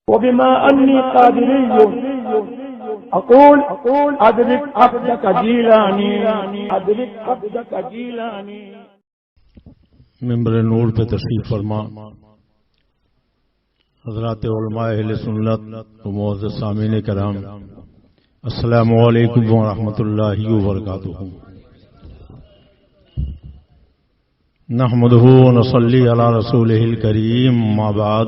وبما أني قادري أقول أدرك عبدك جيلاني أدرك عبدك جيلاني. منبر نور پہ تشریف فرما حضرات علماء اہل سنت و معزز سامعین کرام، السلام علیکم ورحمۃ اللہ وبرکاتہ. نحمده ونصلي على رسوله الكريم، ما بعد،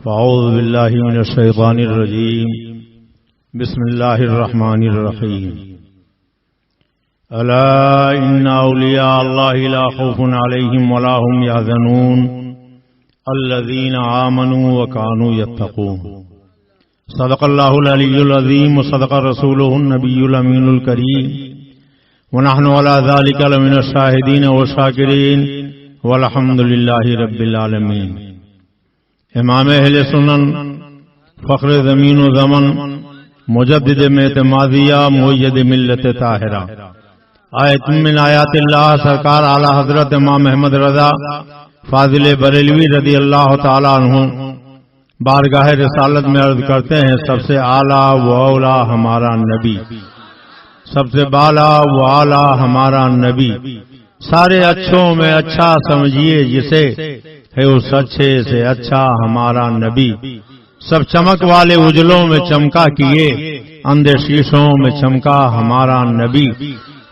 فاعوذ بالله من الشيطان الرجيم، بسم الله الرحمن الرحيم. ألا إن أولياء الله لا خوف عليهم ولا هم يحزنون الذين آمنوا وكانوا يتقون. صدق الله العلي العظيم وصدق رسوله النبي الأمين الكريم، ونحن على ذلك لمن الشاهدين والشاكرين والحمد لله رب العالمين. امام اہل سنن، فخر زمین و زمن، مجدد میں اعتمادیہ، مؤید ملت طاہرہ، آیت من آیات اللہ سرکار اعلی حضرت امام احمد رضا فاضل بریلوی رضی اللہ تعالی عنہ بارگاہ رسالت میں عرض کرتے ہیں، سب سے اعلیٰ و اولا ہمارا نبی، سب سے بالا و اعلیٰ ہمارا نبی، سارے اچھوں میں اچھا سمجھیے جسے، ہے اس اچھے سے اچھا ہمارا نبی. سب چمک والے اجلوں میں چمکا کیے، اندھے شیشوں میں چمکا ہمارا نبی.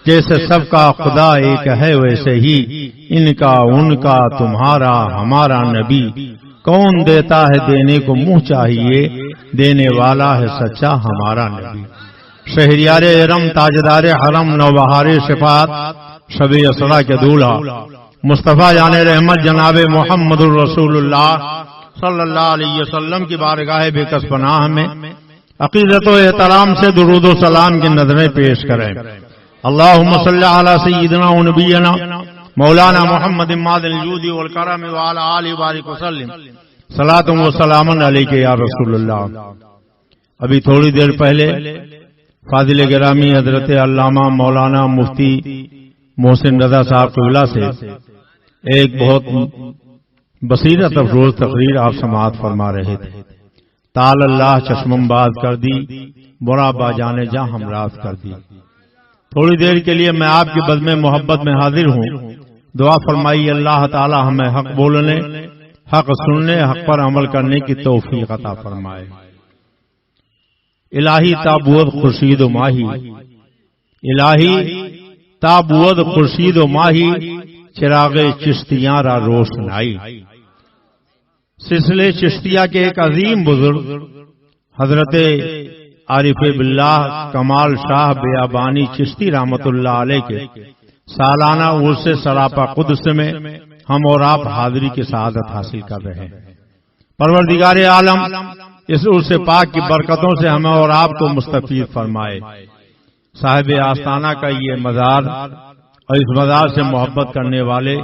جیسے سب کا خدا ایک ہے ویسے ہی ان کا ان کا تمہارا ہمارا نبی. کون دیتا ہے دینے کو منہ چاہیے، دینے والا ہے سچا ہمارا نبی. شہریار ارم، تاجدار حرم، نوبہار شفاعت، شب اسرا کے دولہا، مصطفیٰ جان رحمت جناب محمد الرسول اللہ صلی اللہ علیہ وسلم کی بارگاہ بے کس پناہ میں عقیدت و احترام سے درود و سلام کی نظریں پیش کریں. اللہم صلی علی سیدنا و نبینا مولانا محمد مادن الجود والکرم وعلی آلہ بارک وسلم، صلاۃ و سلام علیک یا رسول اللہ. ابھی تھوڑی دیر پہلے فاضل گرامی حضرت علامہ مولانا مفتی محسن رضا صاحب قبلہ سے ایک بہت بصیرت افروز تقریر آپ سماعت فرما رہے تھے. تال اللہ چشمم باز کر دی، برا باجانے جاں ہمراز کر دی. تھوڑی دیر کے لیے میں آپ کی بزم محبت میں حاضر ہوں. دعا فرمائی اللہ تعالی ہمیں حق بولنے، حق سننے، حق پر عمل کرنے کی توفیق عطا فرمائے. الہی تابوت خورشید و ماہی، الہی تابوت خورشید و ماہی، چراغ چشتیاں را روشنائی. سلسلے چشتیہ کے ایک عظیم بزرگ حضرت عارف باللہ کمال شاہ بیابانی چشتی رحمت اللہ علیہ کے سالانہ عرس سراپا قدس میں ہم اور آپ حاضری کی سعادت حاصل کر رہے ہیں. پروردگار عالم اس عرس پاک کی برکتوں سے ہمیں اور آپ کو مستفید فرمائے. صاحب آستانہ کا یہ مزار اور اس مزار سے محبت کرنے والے،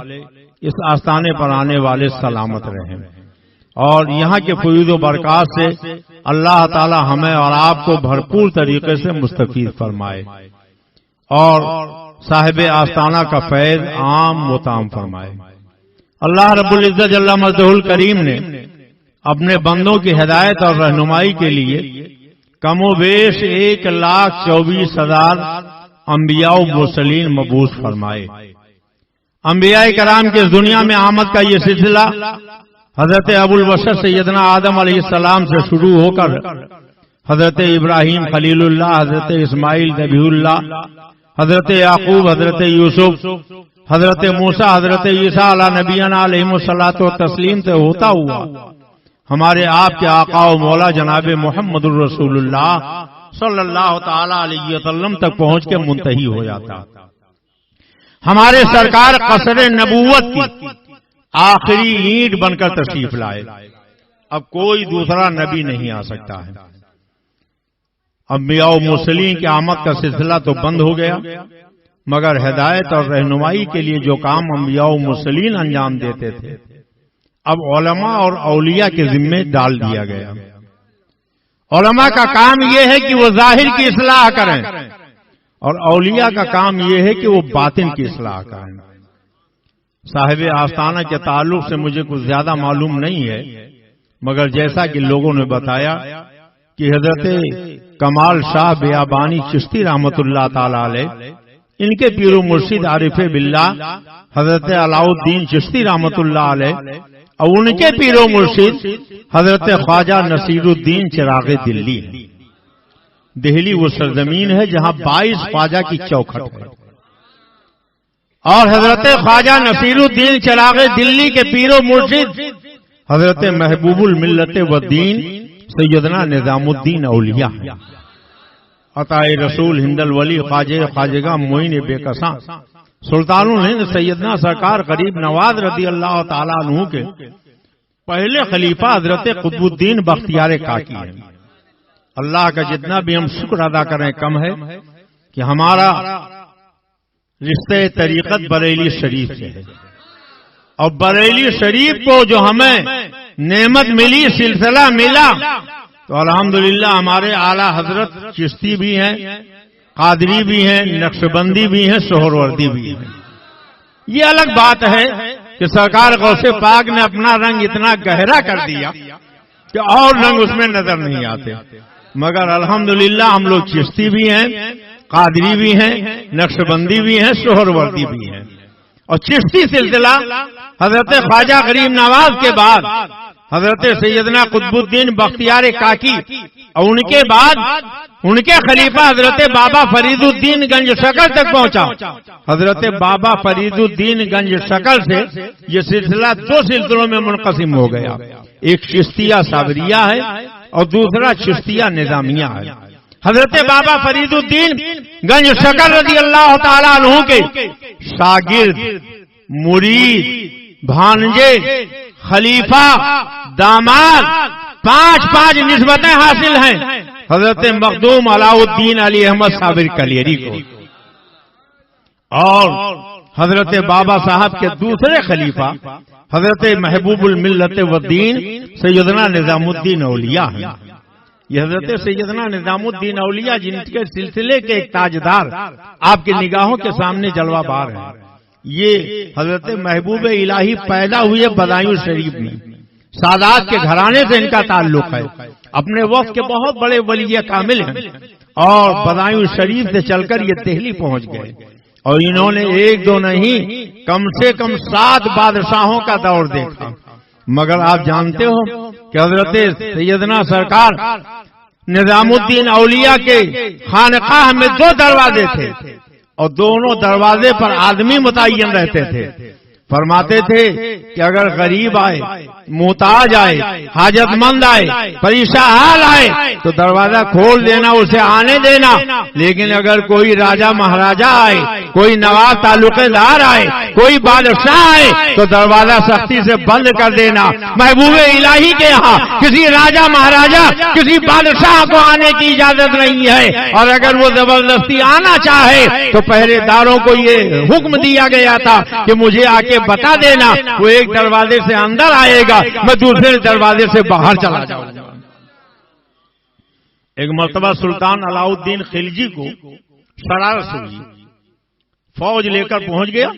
اس آستانے پر آنے والے سلامت رہیں، اور یہاں کے فیوز و برکات سے اللہ تعالی ہمیں اور آپ کو بھرپور طریقے سے مستفید فرمائے، اور صاحب آستانہ کا فیض عام و تام فرمائے. اللہ رب العزت جل مجدہ الکریم نے اپنے بندوں کی ہدایت اور رہنمائی کے لیے کم و بیش 1,24,000 انبیاء و مرسلین مبعوث فرمائے. انبیاء کرام کے اس دنیا میں آمد کا یہ سلسلہ حضرت ابو البشر سیدنا آدم علیہ السلام سے شروع ہو کر حضرت ابراہیم خلیل اللہ، حضرت اسماعیل نبی اللہ، حضرت یعقوب، حضرت یوسف، حضرت موسیٰ، حضرت عیسیٰ علیہ نبینا علیہم الصلاۃ والتسلیم سے ہوتا ہوا ہمارے آپ کے آقا و مولا جناب محمد الرسول اللہ صلی اللہ تعالی علیہ وسلم تک پہنچ کے منتہی ہو جاتا. ہمارے سرکار قصر نبوت کی آخری اینٹ بن کر تشریف لائے. اب کوئی دوسرا نبی نہیں آ سکتا ہے. انبیاء و مرسلین کی آمد کا سلسلہ تو بند ہو گیا، مگر ہدایت اور رہنمائی کے لیے جو کام انبیاء و مرسلین انجام دیتے تھے اب علماء اور اولیاء کے ذمے ڈال دیا گیا. علماء کا کام یہ ہے کہ وہ ظاہر کی اصلاح کریں، اور اولیاء کا کام یہ ہے کہ وہ باطن کی اصلاح کریں. صاحب آستانہ کے تعلق سے مجھے کچھ زیادہ معلوم نہیں ہے، مگر جیسا کہ لوگوں نے بتایا کہ حضرت کمال شاہ بیابانی چشتی رحمت اللہ تعالی علیہ، ان کے پیر و مرشد عارف باللہ حضرت علاؤ الدین چشتی رحمت اللہ علیہ اور ان کے پیر و مرشد حضرت خواجہ نصیر الدین چراغ دلی۔ دہلی وہ سرزمین ہے جہاں 22 خواجہ کی چوکھٹ ہے، اور حضرت خواجہ نصیر الدین چراغ دلی کے پیر و مرشد حضرت محبوب الملت والدین سیدنا نظام الدین اولیاء، عطائے رسول ہند الولی خواجہ خواجگاہ معین بے کساں سلطان الہند سیدنا سرکار غریب نواز رضی اللہ تعالیٰ عنہ کے پہلے خلیفہ حضرت قطب الدین بختیار کاکی ہیں۔ اللہ کا جتنا بھی ہم شکر ادا کریں کم ہے کہ ہمارا رشتہ طریقت بریلی شریف سے ہے، اور بریلی شریف کو جو ہمیں نعمت ملی، سلسلہ ملا، تو الحمدللہ ہمارے اعلیٰ حضرت چشتی بھی ہیں، قادری بھی ہیں، نقشبندی بھی ہیں، سہروردی بھی ہیں۔ یہ الگ بات ہے کہ سرکار غوث پاک نے اپنا رنگ اتنا گہرا کر دیا کہ اور رنگ اس میں نظر نہیں آتے، مگر الحمدللہ ہم لوگ چشتی بھی ہیں، قادری بھی ہیں، نقشبندی بھی ہیں، سہروردی بھی ہیں۔ اور چشتی سلسلہ حضرت خواجہ غریب نواز کے بعد حضرت سیدنا قطب الدین بختیار کاکی اور ان کے بعد ان کے خلیفہ حضرت بابا فرید الدین گنج شکل تک پہنچا۔ حضرت بابا فرید الدین گنج شکل سے یہ سلسلہ 2 سلسلوں میں منقسم ہو گیا، ایک چشتیہ صابریہ ہے اور دوسرا چشتیہ نظامیہ ہے۔ حضرت بابا فرید الدین گنج شکل رضی اللہ تعالیٰ عنہ کے شاگرد، مرید، بھانجے، خلیفہ، داماد 5 نسبتیں حاصل ہیں حضرت مخدوم علاؤ الدین علی احمد صابر کلیری کو، اور حضرت بابا صاحب کے دوسرے خلیفہ حضرت محبوب الملت والدین سیدنا نظام الدین اولیاء ہیں۔ یہ حضرت سیدنا نظام الدین اولیاء جن کے سلسلے کے ایک تاجدار آپ کی نگاہوں کے سامنے جلوہ بار ہیں، یہ حضرت محبوب الہی پیدا ہوئے بدایوں شریف میں، سادات کے گھرانے سے ان کا تعلق ہے، اپنے وقت کے بہت بڑے ولی کامل ہیں، اور بدایوں شریف سے چل کر یہ دہلی پہنچ گئے، اور انہوں نے 1-2 نہیں کم سے کم 7 بادشاہوں کا دور دیکھا۔ مگر آپ جانتے ہو کہ حضرت سیدنا سرکار نظام الدین اولیاء کے خانقاہ میں 2 دروازے تھے، اور دونوں دروازے پر آدمی متعین رہتے تھے۔ فرماتے تھے کہ اگر غریب آئے، محتاج آئے، حاجت مند آئے، پریشان حال آئے تو دروازہ کھول دینا، اسے آنے دینا، لیکن اگر کوئی راجہ مہاراجا آئے، کوئی نواب تعلق دار آئے، کوئی بادشاہ آئے تو دروازہ سختی سے بند کر دینا۔ محبوب الہی کے یہاں کسی راجہ مہاراجا، کسی بادشاہ کو آنے کی اجازت نہیں ہے، اور اگر وہ زبردستی آنا چاہے تو پہرے داروں کو یہ حکم دیا گیا تھا کہ مجھے آ کے بتا دینا، وہ ایک دروازے سے اندر آئے گا، میں دوسرے دروازے سے باہر چلا جاؤں گا۔ ایک مرتبہ سلطان علاؤ الدین خلجی کو شرارت ہوئی، فوج لے کر پہنچ گیا،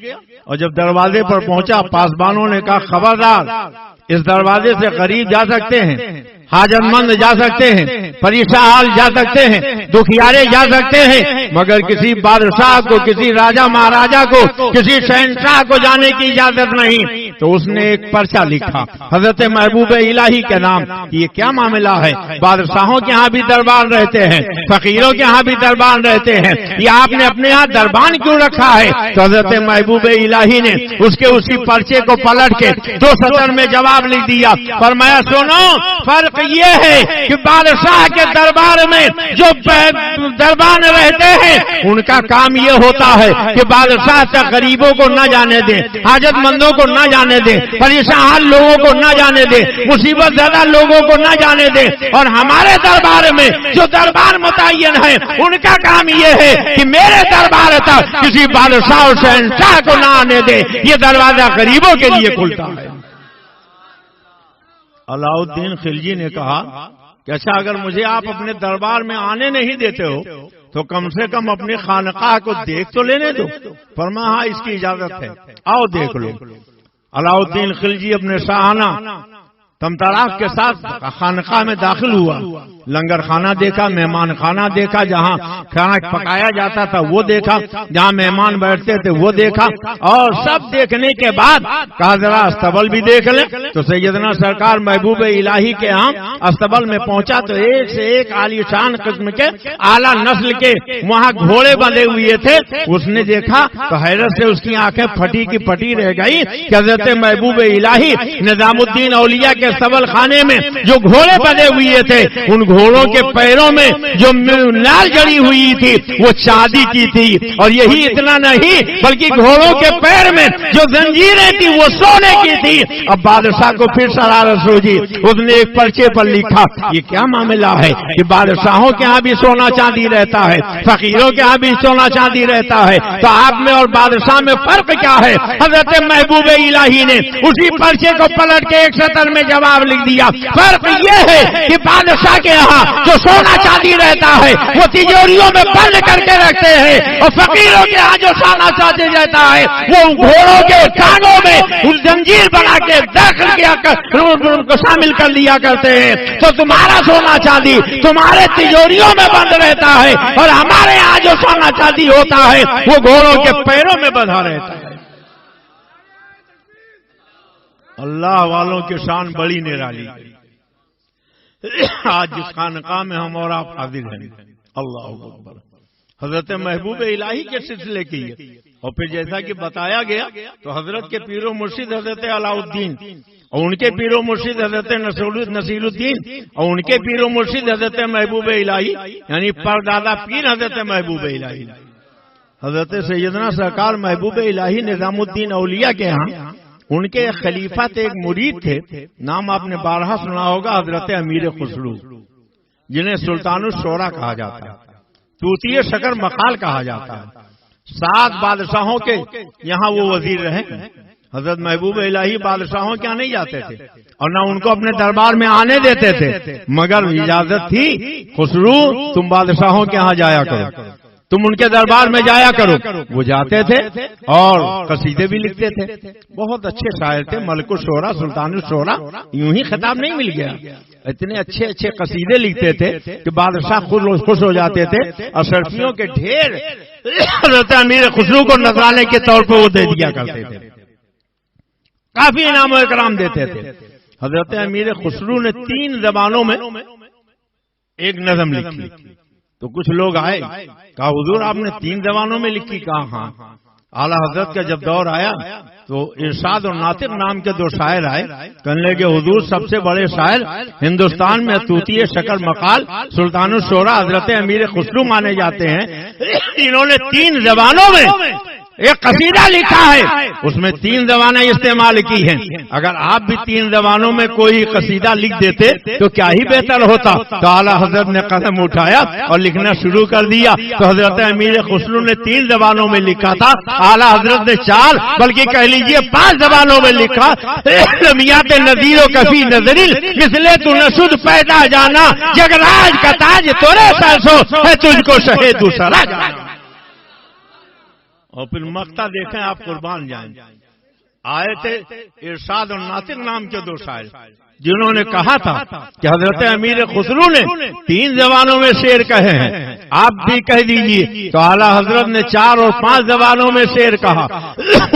اور جب دروازے پر پہنچا پاسبانوں نے کہا خبردار، اس دروازے سے غریب جا سکتے ہیں، حاجت مند جا سکتے ہیں، پریشان حال جا سکتے ہیں، دکھیارے جا سکتے ہیں، مگر کسی بادشاہ کو، کسی راجہ مہاراجا کو، کسی شہنشاہ کو جانے کی اجازت نہیں۔ تو اس نے ایک پرچہ لکھا حضرت محبوب الہی کے نام، یہ کیا معاملہ ہے؟ بادشاہوں کے ہاں بھی دربار رہتے ہیں، فقیروں کے ہاں بھی دربار رہتے ہیں، یہ آپ نے اپنے ہاں دربان کیوں رکھا ہے؟ تو حضرت محبوب الہی نے اس کے اسی پرچے کو پلٹ کے 2 سطر میں جواب لکھ دیا، فرمایا سنو، فرق یہ ہے کہ بادشاہ کے دربار میں جو دربان رہتے ہیں ان کا کام یہ ہوتا ہے کہ بادشاہ تک غریبوں کو نہ جانے دیں، حاجت مندوں کو نہ جانے دیں، پریشان لوگوں کو نہ جانے دیں، مصیبت زدہ لوگوں کو نہ جانے دیں، اور ہمارے دربار میں جو دربار متعین ہے ان کا کام یہ ہے کہ میرے دربار تک کسی بادشاہ اور شہنشاہ کو نہ آنے دیں، یہ دروازہ غریبوں کے لیے کھلتا ہے۔ علاؤ الدین خلجی نے کہا کہ اچھا اگر مجھے آپ اپنے دربار میں آنے نہیں دیتے ہو تو کم سے کم اپنی خانقاہ کو دیکھ تو لینے دو۔ فرمایا ہاں اس کی اجازت ہے، آؤ دیکھ لو۔ علاؤ الدین خلجی اپنے شاہانہ طمطراق کے ساتھ خانقاہ میں داخل ہوا، لنگر خانہ دیکھا، مہمان خانہ دیکھا، جہاں کھانا پکایا جاتا تھا وہ دیکھا، جہاں مہمان بیٹھتے تھے وہ دیکھا، اور سب دیکھنے کے بعد کہا ذرا استبل بھی دیکھ لیں۔ تو سیدنا سرکار محبوب الہی کے ہاں استبل میں پہنچا تو ایک سے ایک عالی شان قسم کے اعلیٰ نسل کے وہاں گھوڑے بندھے ہوئے تھے۔ اس نے دیکھا تو حیرت سے اس کی آنکھیں پھٹی کی پھٹی رہ گئی کہ حضرت محبوب الہی نظام الدین اولیاء کے استبل خانے میں جو گھوڑے بندھے ہوئے تھے ان گھوڑوں کے پیروں میں جو لال جڑی ہوئی تھی وہ چاندی کی تھی، اور یہی اتنا نہیں بلکہ گھوڑوں کے پیر میں جو زنجیریں تھی وہ سونے کی تھی۔ اب بادشاہ کو پھر شرارت سوجی، اس نے ایک پرچے پر لکھا یہ کیا معاملہ ہے کہ بادشاہوں کے ہاں بھی سونا چاندی رہتا ہے، فقیروں کے ہاں بھی سونا چاندی رہتا ہے، تو آپ میں اور بادشاہ میں فرق کیا ہے؟ حضرت محبوب الہی نے اسی پرچے کو پلٹ کے ایک سطر میں جواب لکھ دیا، فرق یہ ہے کہ بادشاہ کے یہاں جو سونا چاندی رہتا ہے وہ تجوریوں میں بند کر کے رکھتے ہیں، اور فقیروں کے یہاں جو سونا چاندی رہتا ہے وہ گھوڑوں کے کانوں میں زنجیر بنا کے داخل کیا کو شامل کر لیا کرتے ہیں۔ تو تمہارا سونا چاندی تمہارے تجوریوں میں بند رہتا ہے، اور ہمارے یہاں جو سونا چاندی ہوتا ہے وہ گھوڑوں کے پیروں میں بندھا رہتا ہے۔ اللہ والوں کی شان بڑی نرالی۔ آج جس خانقاہ میں ہم اور آپ حاضر ہیں، اللہ اکبر، حضرت محبوب الہی کے سلسلے کی ہے۔ اور پھر جیسا کہ بتایا گیا تو حضرت کے پیر و مرشد حضرت علاء الدین، اور ان کے پیر و مرشد حضرت نصیر الدین، اور ان کے پیر و مرشد حضرت محبوب الہی یعنی پردادا پیر حضرت محبوب الہی، حضرت سیدنا سرکار محبوب الہی نظام الدین اولیاء کے ہاں ان کے خلیفہ تھے، ایک مرید تھے، نام آپ نے بارہا سنا ہوگا، حضرت امیر خسرو، جنہیں سلطان الشورا کہا جاتا ہے، طوطی شکر مقال کہا جاتا ہے۔ 7 بادشاہوں کے یہاں وہ وزیر رہے۔ حضرت محبوب الہی بادشاہوں کے یہاں نہیں جاتے تھے اور نہ ان کو اپنے دربار میں آنے دیتے تھے، مگر اجازت تھی خسرو تم بادشاہوں کے یہاں جایا کرو، تم ان کے دربار میں جایا کرو۔ وہ جاتے تھے اور قصیدے بھی لکھتے تھے، بہت اچھے شاعر تھے، ملک الشورا سلطان الشورا، یوں ہی خطاب نہیں مل گیا، اتنے اچھے اچھے قصیدے لکھتے تھے کہ بادشاہ خوش ہو جاتے تھے، اور اشرفیوں کے ڈھیر حضرت امیر خسرو کو نذرانے کے طور پر وہ دے دیا کرتے تھے، کافی انعام و اکرام دیتے تھے۔ حضرت امیر خسرو نے 3 زبانوں میں ایک نظم لکھی، تو کچھ لوگ آئے، کہا حضور آپ نے 3 زبانوں میں لکھی؟ کہا ہاں۔ اعلیٰ حضرت کا جب دور آیا تو ارشاد اور ناطق نام کے 2 شاعر آئے، کہنے لگے حضور سب سے بڑے شاعر ہندوستان میں طوطی شکر مقال سلطان الشورا حضرت امیر خسرو مانے جاتے ہیں، انہوں نے 3 زبانوں میں ایک قصیدہ لکھا ہے، اس میں 3 زبانیں استعمال کی ہیں، اگر آپ بھی 3 زبانوں میں کوئی قصیدہ لکھ دیتے تو کیا ہی بہتر ہوتا۔ تو اعلیٰ حضرت نے قدم اٹھایا اور لکھنا شروع کر دیا، تو حضرت امیر خسرو نے 3 زبانوں میں لکھا تھا، اعلیٰ حضرت نے 4 بلکہ کہہ لیجئے 5 زبانوں میں لکھا۔ لمیات نذیر و کفی نظریل مثلے تو نشد پیدا جانا، جگراج کا تاج تورے سرسو ہے تجھ کو شہے دوسرا جانا۔ اور پھر مقطع دیکھیں آپ قربان جائیں، آئے تھے ارشاد اور ناطق نام کے 2 شاعر، جنہوں نے کہا تھا کہ حضرت امیر خسرو نے 3 زبانوں میں شعر کہے ہیں، آپ بھی کہہ دیجئے۔ تو اعلیٰ حضرت نے 4 اور 5 زبانوں میں شعر کہا،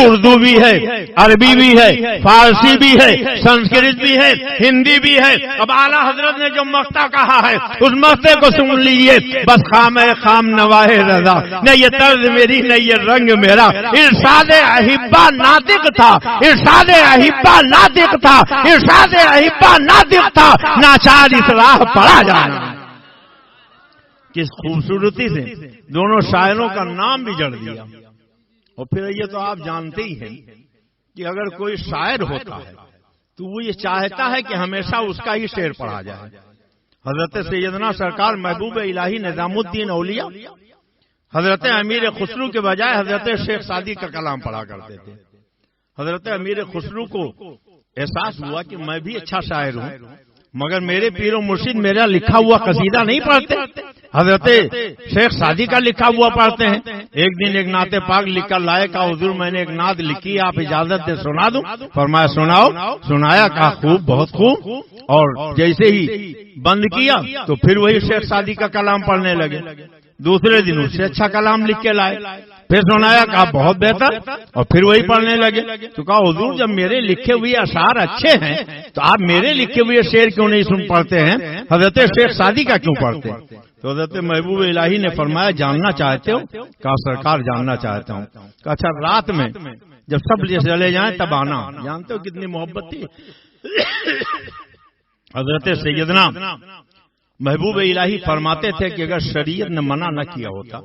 اردو بھی ہے، عربی بھی ہے، فارسی بھی ہے، سنسکرت بھی ہے، ہندی بھی ہے۔ اب اعلیٰ حضرت نے جو مقطع کہا ہے اس مقطع کو سن لیجئے، بس خام نواہ رضا، نہ یہ طرز میری نہ یہ رنگ میرا، ارشاد احبا ناطق تھا، ارشاد احبا ناطق تھا، ارشاد احبا ناطق تھا، ناچار اس راہ پڑا جانا۔ کس خوبصورتی سے دونوں شاعروں کا نام بھی جڑ دیا۔ اور پھر یہ تو آپ جانتے ہی ہیں کہ اگر کوئی شاعر ہوتا ہے تو وہ یہ چاہتا ہے کہ ہمیشہ اس کا ہی شعر پڑھا جائے۔ حضرت سیدنا سرکار محبوب الہی نظام الدین اولیاء حضرت امیر خسرو کے بجائے حضرت شیخ سعدی کا کلام پڑھا کرتے تھے۔ حضرت امیر خسرو کو احساس ہوا کہ میں بھی اچھا شاعر ہوں، مگر میرے پیر و مرشد میرا لکھا ہوا قصیدہ نہیں پڑھتے، حضرت شیخ سعدی کا لکھا ہوا پڑھتے ہیں. ایک دن ایک نعت پاک لکھ کر لائے، کہا حضور میں نے ایک نعت لکھی، آپ اجازت دے سنا دوں؟ فرمایا سناؤ. سنایا، کہا خوب، بہت خوب. اور جیسے ہی بند کیا تو پھر وہی شیخ سعدی کا کلام پڑھنے لگے. دوسرے دن اس سے اچھا کلام لکھ کے لائے، پھر سنایا، کہا بہت بہتر، اور پھر وہی پڑھنے لگے. تو کہا حضور جب میرے لکھے ہوئے اشعار اچھے ہیں تو آپ میرے لکھے ہوئے شعر کیوں نہیں سن پڑھتے ہیں؟ حضرت شیخ سعدی کا کیوں پڑھتے ہیں؟ تو حضرت محبوب الہی نے فرمایا جاننا چاہتے ہو؟ کہا سرکار جاننا چاہتا ہوں. کہا اچھا رات میں جب سب چلے جائیں تب آنا. جانتے ہو کتنی محبت تھی. حضرت سیدنا محبوب الہی فرماتے تھے کہ اگر شریعت نے منع نہ کیا ہوتا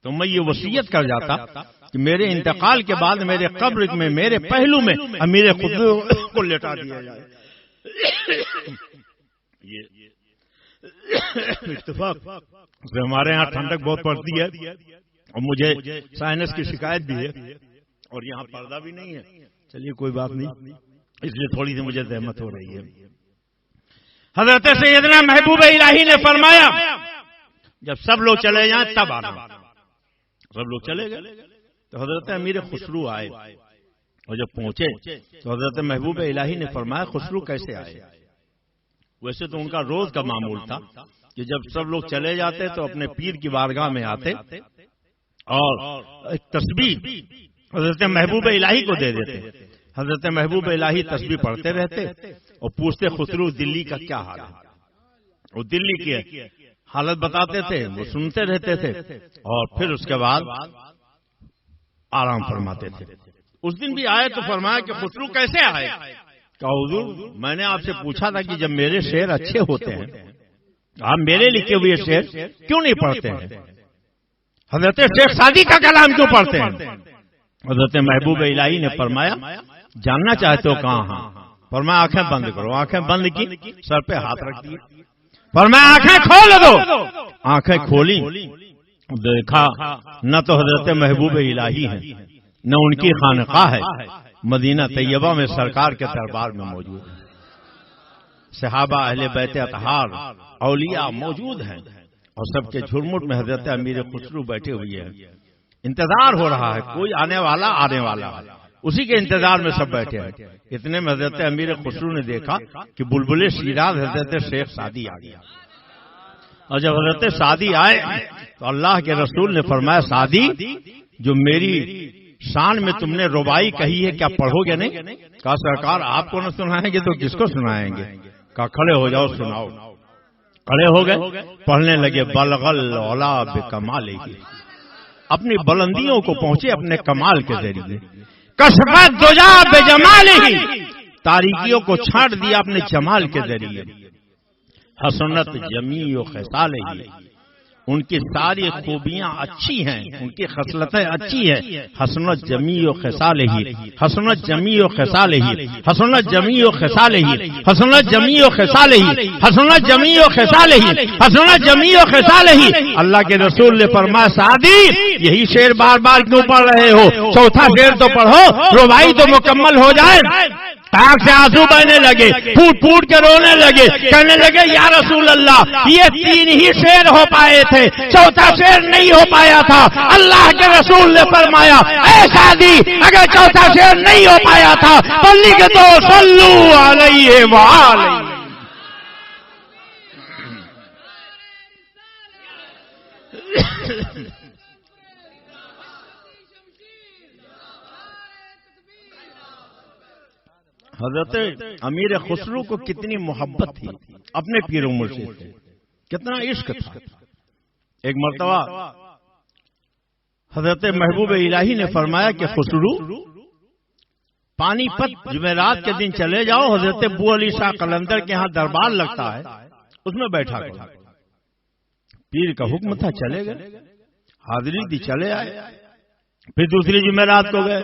تو میں یہ وصیت کر جاتا کہ میرے انتقال کے بعد میرے قبر میں میرے پہلو میں امیر خسرو کو لٹا دیا جائے. اتفاق سے ہمارے ہاں ٹھنڈک بہت پڑتی ہے اور مجھے سائنس کی شکایت بھی ہے اور یہاں پردہ بھی نہیں ہے. چلیے کوئی بات نہیں، اس لیے تھوڑی سی مجھے زحمت ہو رہی ہے. حضرت سیدنا محبوب الہی نے فرمایا جب سب لوگ چلے جائیں تب آنا. سب لوگ چلے گئے تو حضرت امیر خسرو آئے اور جب پہنچے تو حضرت محبوب الہی نے فرمایا خسرو کیسے آئے؟ ویسے تو ان کا روز کا معمول تھا کہ جب سب لوگ چلے جاتے تو اپنے پیر کی بارگاہ میں آتے اور ایک تسبیح حضرت محبوب الہی کو دے دیتے. حضرت محبوب الہی تسبیح پڑھتے رہتے اور پوچھتے خسرو دلی کا کیا حال ہے؟ وہ دلی کی حالت بتاتے تھے، وہ سنتے رہتے تھے اور پھر اس کے بعد آرام فرماتے تھے. اس دن بھی آئے تو فرمایا کہ خسرو کیسے آئے؟ کہا حضور میں نے آپ سے پوچھا تھا کہ جب میرے شعر اچھے ہوتے ہیں آپ میرے لکھے ہوئے شعر کیوں نہیں پڑھتے ہیں؟ حضرت شیخ سعدی کا کلام کیوں پڑھتے ہیں؟ حضرت محبوب الہی نے فرمایا جاننا چاہتے ہو کہاں؟ ہاں. فرمایا آنکھیں بند کرو. آنکھیں بند کی، سر پہ ہاتھ رکھ دیے. فرمایا آنکھیں کھول دو. آنکھیں کھولی، دیکھا نہ تو حضرت محبوب الہی ہیں نہ ان کی خانقاہ ہے. مدینہ طیبہ میں سرکار کے دربار میں موجود ہے. صحابہ اہل بیت اطہار اولیاء موجود ہیں اور سب کے جھرمٹ میں حضرت امیر خسرو بیٹھے ہوئے ہیں. انتظار ہو رہا ہے، کوئی آنے والا اسی کے انتظار میں سب بیٹھے ہیں. اتنے میں حضرت امیر خسرو نے دیکھا کہ بلبل شیراز حضرت شیخ سعدی آ گیا. اور جب حضرت سعدی آئے تو اللہ کے رسول نے فرمایا سعدی جو میری شان میں تم نے ربائی کہی ہے کیا پڑھو گے نہیں؟ کہا سرکار آپ کو نہ سنائیں گے تو کس کو سنائیں گے؟ کہا کھڑے ہو جاؤ سناؤ. کھڑے ہو گئے، پڑھنے لگے بلغل اولا بکمالہ، اپنی بلندیوں کو پہنچے اپنے کمال کے ذریعے. کشفت دجا بجمالہ، تاریکیوں کو چھانٹ دیا اپنے جمال کے ذریعے. حسنت جمیع خصالہ، ان کی ساری خوبیاں اچھی ہیں، ان کی خصلتیں اچھی ہیں. حسنت جمیع خصالہ، حسنت جمیع خصالہ، حسنت جمیع خصالہ، حسنت جمیع خصالہ، حسنت جمیع خصالہ، حسنت جمیع خصالہ. اللہ کے رسول نے فرمایا سعدی یہی شعر بار بار کیوں پڑھ رہے ہو؟ چوتھا شعر تو پڑھو، ربائی تو مکمل ہو جائے. آنکھ سے آنسو بہنے لگے، پھوٹ پھوٹ کے رونے لگے، کہنے لگے یا رسول اللہ یہ 3 ہی شعر ہو پائے تھے، چوتھا شعر نہیں ہو پایا تھا. اللہ کے رسول نے فرمایا اے سعدی اگر چوتھا شعر نہیں ہو پایا تھا تو لکھ دو صلو علیہ وآلہ. حضرت امیر خسرو کو کتنی محبت تھی اپنے پیر و مرشد سے، کتنا عشق تھا. ایک مرتبہ حضرت محبوب الہی نے فرمایا کہ خسرو پانی پت جمعرات کے دن چلے جاؤ، حضرت ابو علی شاہ قلندر کے ہاں دربار لگتا ہے اس میں بیٹھا کرو. پیر کا حکم تھا، چلے گئے، حاضری دی، چلے آئے. پھر دوسری جمعرات کو گئے،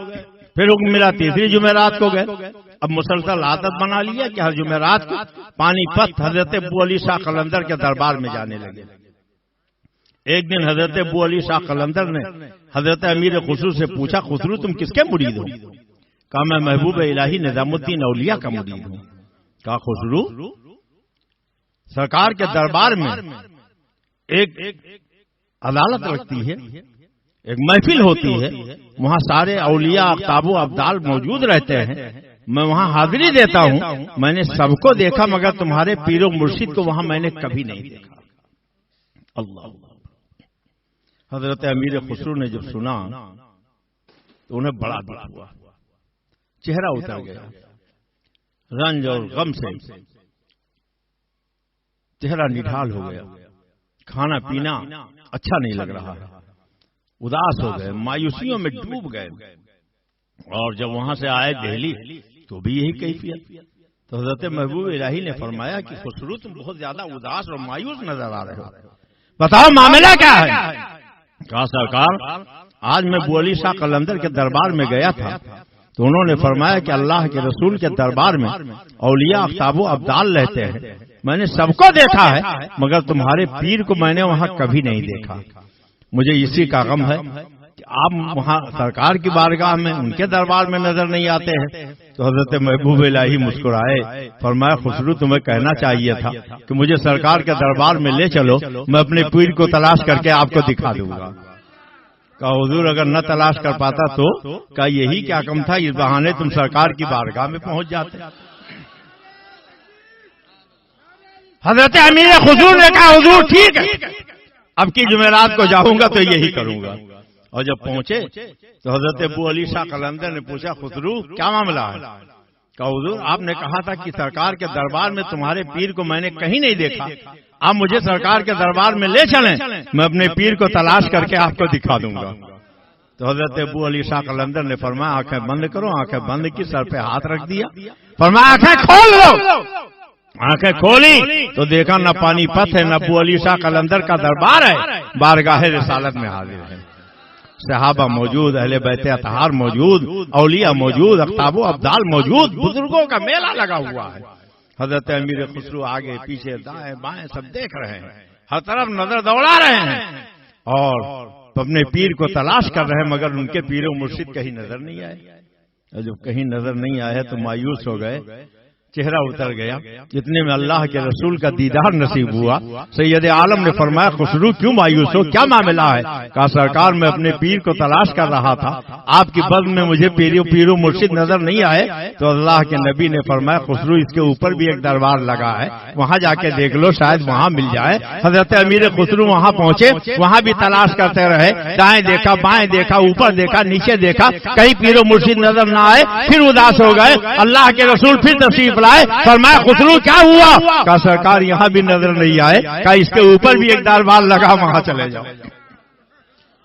پھر حکم ملا تیسری جمعرات کو گئے. اب مسلسل عادت بنا لیا کہ ہر جمعرات کو پانی پت حضرت ابو علی شاہ قلندر کے دربار میں جانے لگے. ایک دن حضرت ابو علی شاہ قلندر نے حضرت امیر خسرو سے پوچھا خسرو تم کس کے مرید ہو؟ کہا میں محبوب الہی نظام الدین اولیاء کا مرید ہوں. کہا خسرو سرکار کے دربار میں ایک عدالت رکھتی ہے، ایک محفل ہوتی ہے، وہاں سارے اولیاء اقطاب و ابدال موجود رہتے ہیں، میں وہاں حاضری دیتا ہوں، میں نے سب کو دیکھا مگر تمہارے پیر و مرشد کو وہاں میں نے کبھی نہیں دیکھا۔ اللہ حضرت امیر خسرو نے جب سنا تو انہیں بڑا دکھ ہوا، چہرہ اتر گیا، رنج اور غم سے چہرہ نڈھال ہو گیا، کھانا پینا اچھا نہیں لگ رہا ہے، اداس ہو گئے، مایوسیوں میں ڈوب گئے۔ اور جب وہاں سے آئے دہلی تو بھی یہی کیفیت۔ تو حضرت محبوب الہی نے فرمایا کہ خسرو تم بہت زیادہ اداس اور مایوس نظر آ رہے ہو، بتاؤ معاملہ کیا ہے؟ کہا سرکار آج میں ابو علی شاہ قلندر کے دربار میں گیا تھا تو انہوں نے فرمایا کہ اللہ کے رسول کے دربار میں اولیاء اقطاب و ابدال رہتے ہیں، میں نے سب کو دیکھا ہے مگر تمہارے پیر کو میں نے وہاں کبھی نہیں دیکھا، مجھے اسی کا غم ہے کہ آپ وہاں سرکار کی بارگاہ میں ان کے دربار میں نظر نہیں آتے ہیں۔ تو حضرت محبوب الہی مسکرائے، فرمایا خسرو تمہیں کہنا چاہیے تھا کہ مجھے سرکار کے دربار میں لے چلو، میں اپنے پیر کو تلاش کر کے آپ کو دکھا دوں گا۔ کہا حضور اگر نہ تلاش کر پاتا تو کہا یہی کیا کم تھا، اس بہانے تم سرکار کی بارگاہ میں پہنچ جاتے۔ حضرت امیر خسرو نے کہا حضور ٹھیک ہے، اب کی جمعرات کو جاؤں گا تو یہی کروں گا۔ اور جب پہنچے تو حضرت ابو علی شاہ قلندر نے پوچھا خسرو کیا معاملہ ہے؟ کہا حضور آپ نے کہا تھا کہ سرکار کے دربار میں تمہارے پیر کو میں نے کہیں نہیں دیکھا، آپ مجھے سرکار کے دربار میں لے چلیں، میں اپنے پیر کو تلاش کر کے آپ کو دکھا دوں گا۔ تو حضرت ابو علی شاہ قلندر نے فرمایا آنکھیں بند کرو، آنکھیں بند کی، سر پہ ہاتھ رکھ دیا، فرمایا آنکھیں کھول لو۔ آنکھیں کھولی تو دیکھا نہ پانی پت ہے، نہ ابو علی شاہ قلندر کا دربار ہے، بارگاہ رسالت میں حاضر ہے، صحابہ موجود، اہل بیت اطہار موجود، اولیاء موجود، اقطاب و ابدال موجود، بزرگوں کا میلہ لگا ہوا ہے۔ حضرت امیر خسرو آگے پیچھے دائیں بائیں سب دیکھ رہے ہیں، ہر طرف نظر دوڑا رہے ہیں اور اپنے پیر کو تلاش کر رہے ہیں مگر ان کے پیر و مرشد کہیں نظر نہیں آئے۔ جب کہیں نظر نہیں آئے تو مایوس ہو گئے، چہرہ اتر گیا۔ اتنے میں اللہ کے رسول کا دیدار نصیب ہوا۔ سید عالم نے فرمایا خسرو کیوں مایوس ہو، کیا معاملہ ہے؟ کہا سرکار میں اپنے پیر کو تلاش کر رہا تھا، آپ کی بزم میں مجھے پیر و مرشد نظر نہیں آئے تو اللہ کے نبی نے فرمایا خسرو اس کے اوپر بھی ایک دربار لگا ہے، وہاں جا کے دیکھ لو شاید وہاں مل جائے۔ حضرت امیر خسرو وہاں پہنچے، وہاں بھی تلاش کرتے رہے، دائیں دیکھا بائیں دیکھا اوپر دیکھا نیچے دیکھا، کہیں پیر و مرشد نظر نہ آئے، پھر اداس ہو گئے۔ اللہ کے رسول پھر تشریف لائے، فرمایا خسرو کیا ہوا؟ کہا سرکار یہاں بھی نظر نہیں آئے، کہا اس کے اوپر بھی ایک دربار لگا وہاں چلے جاؤ۔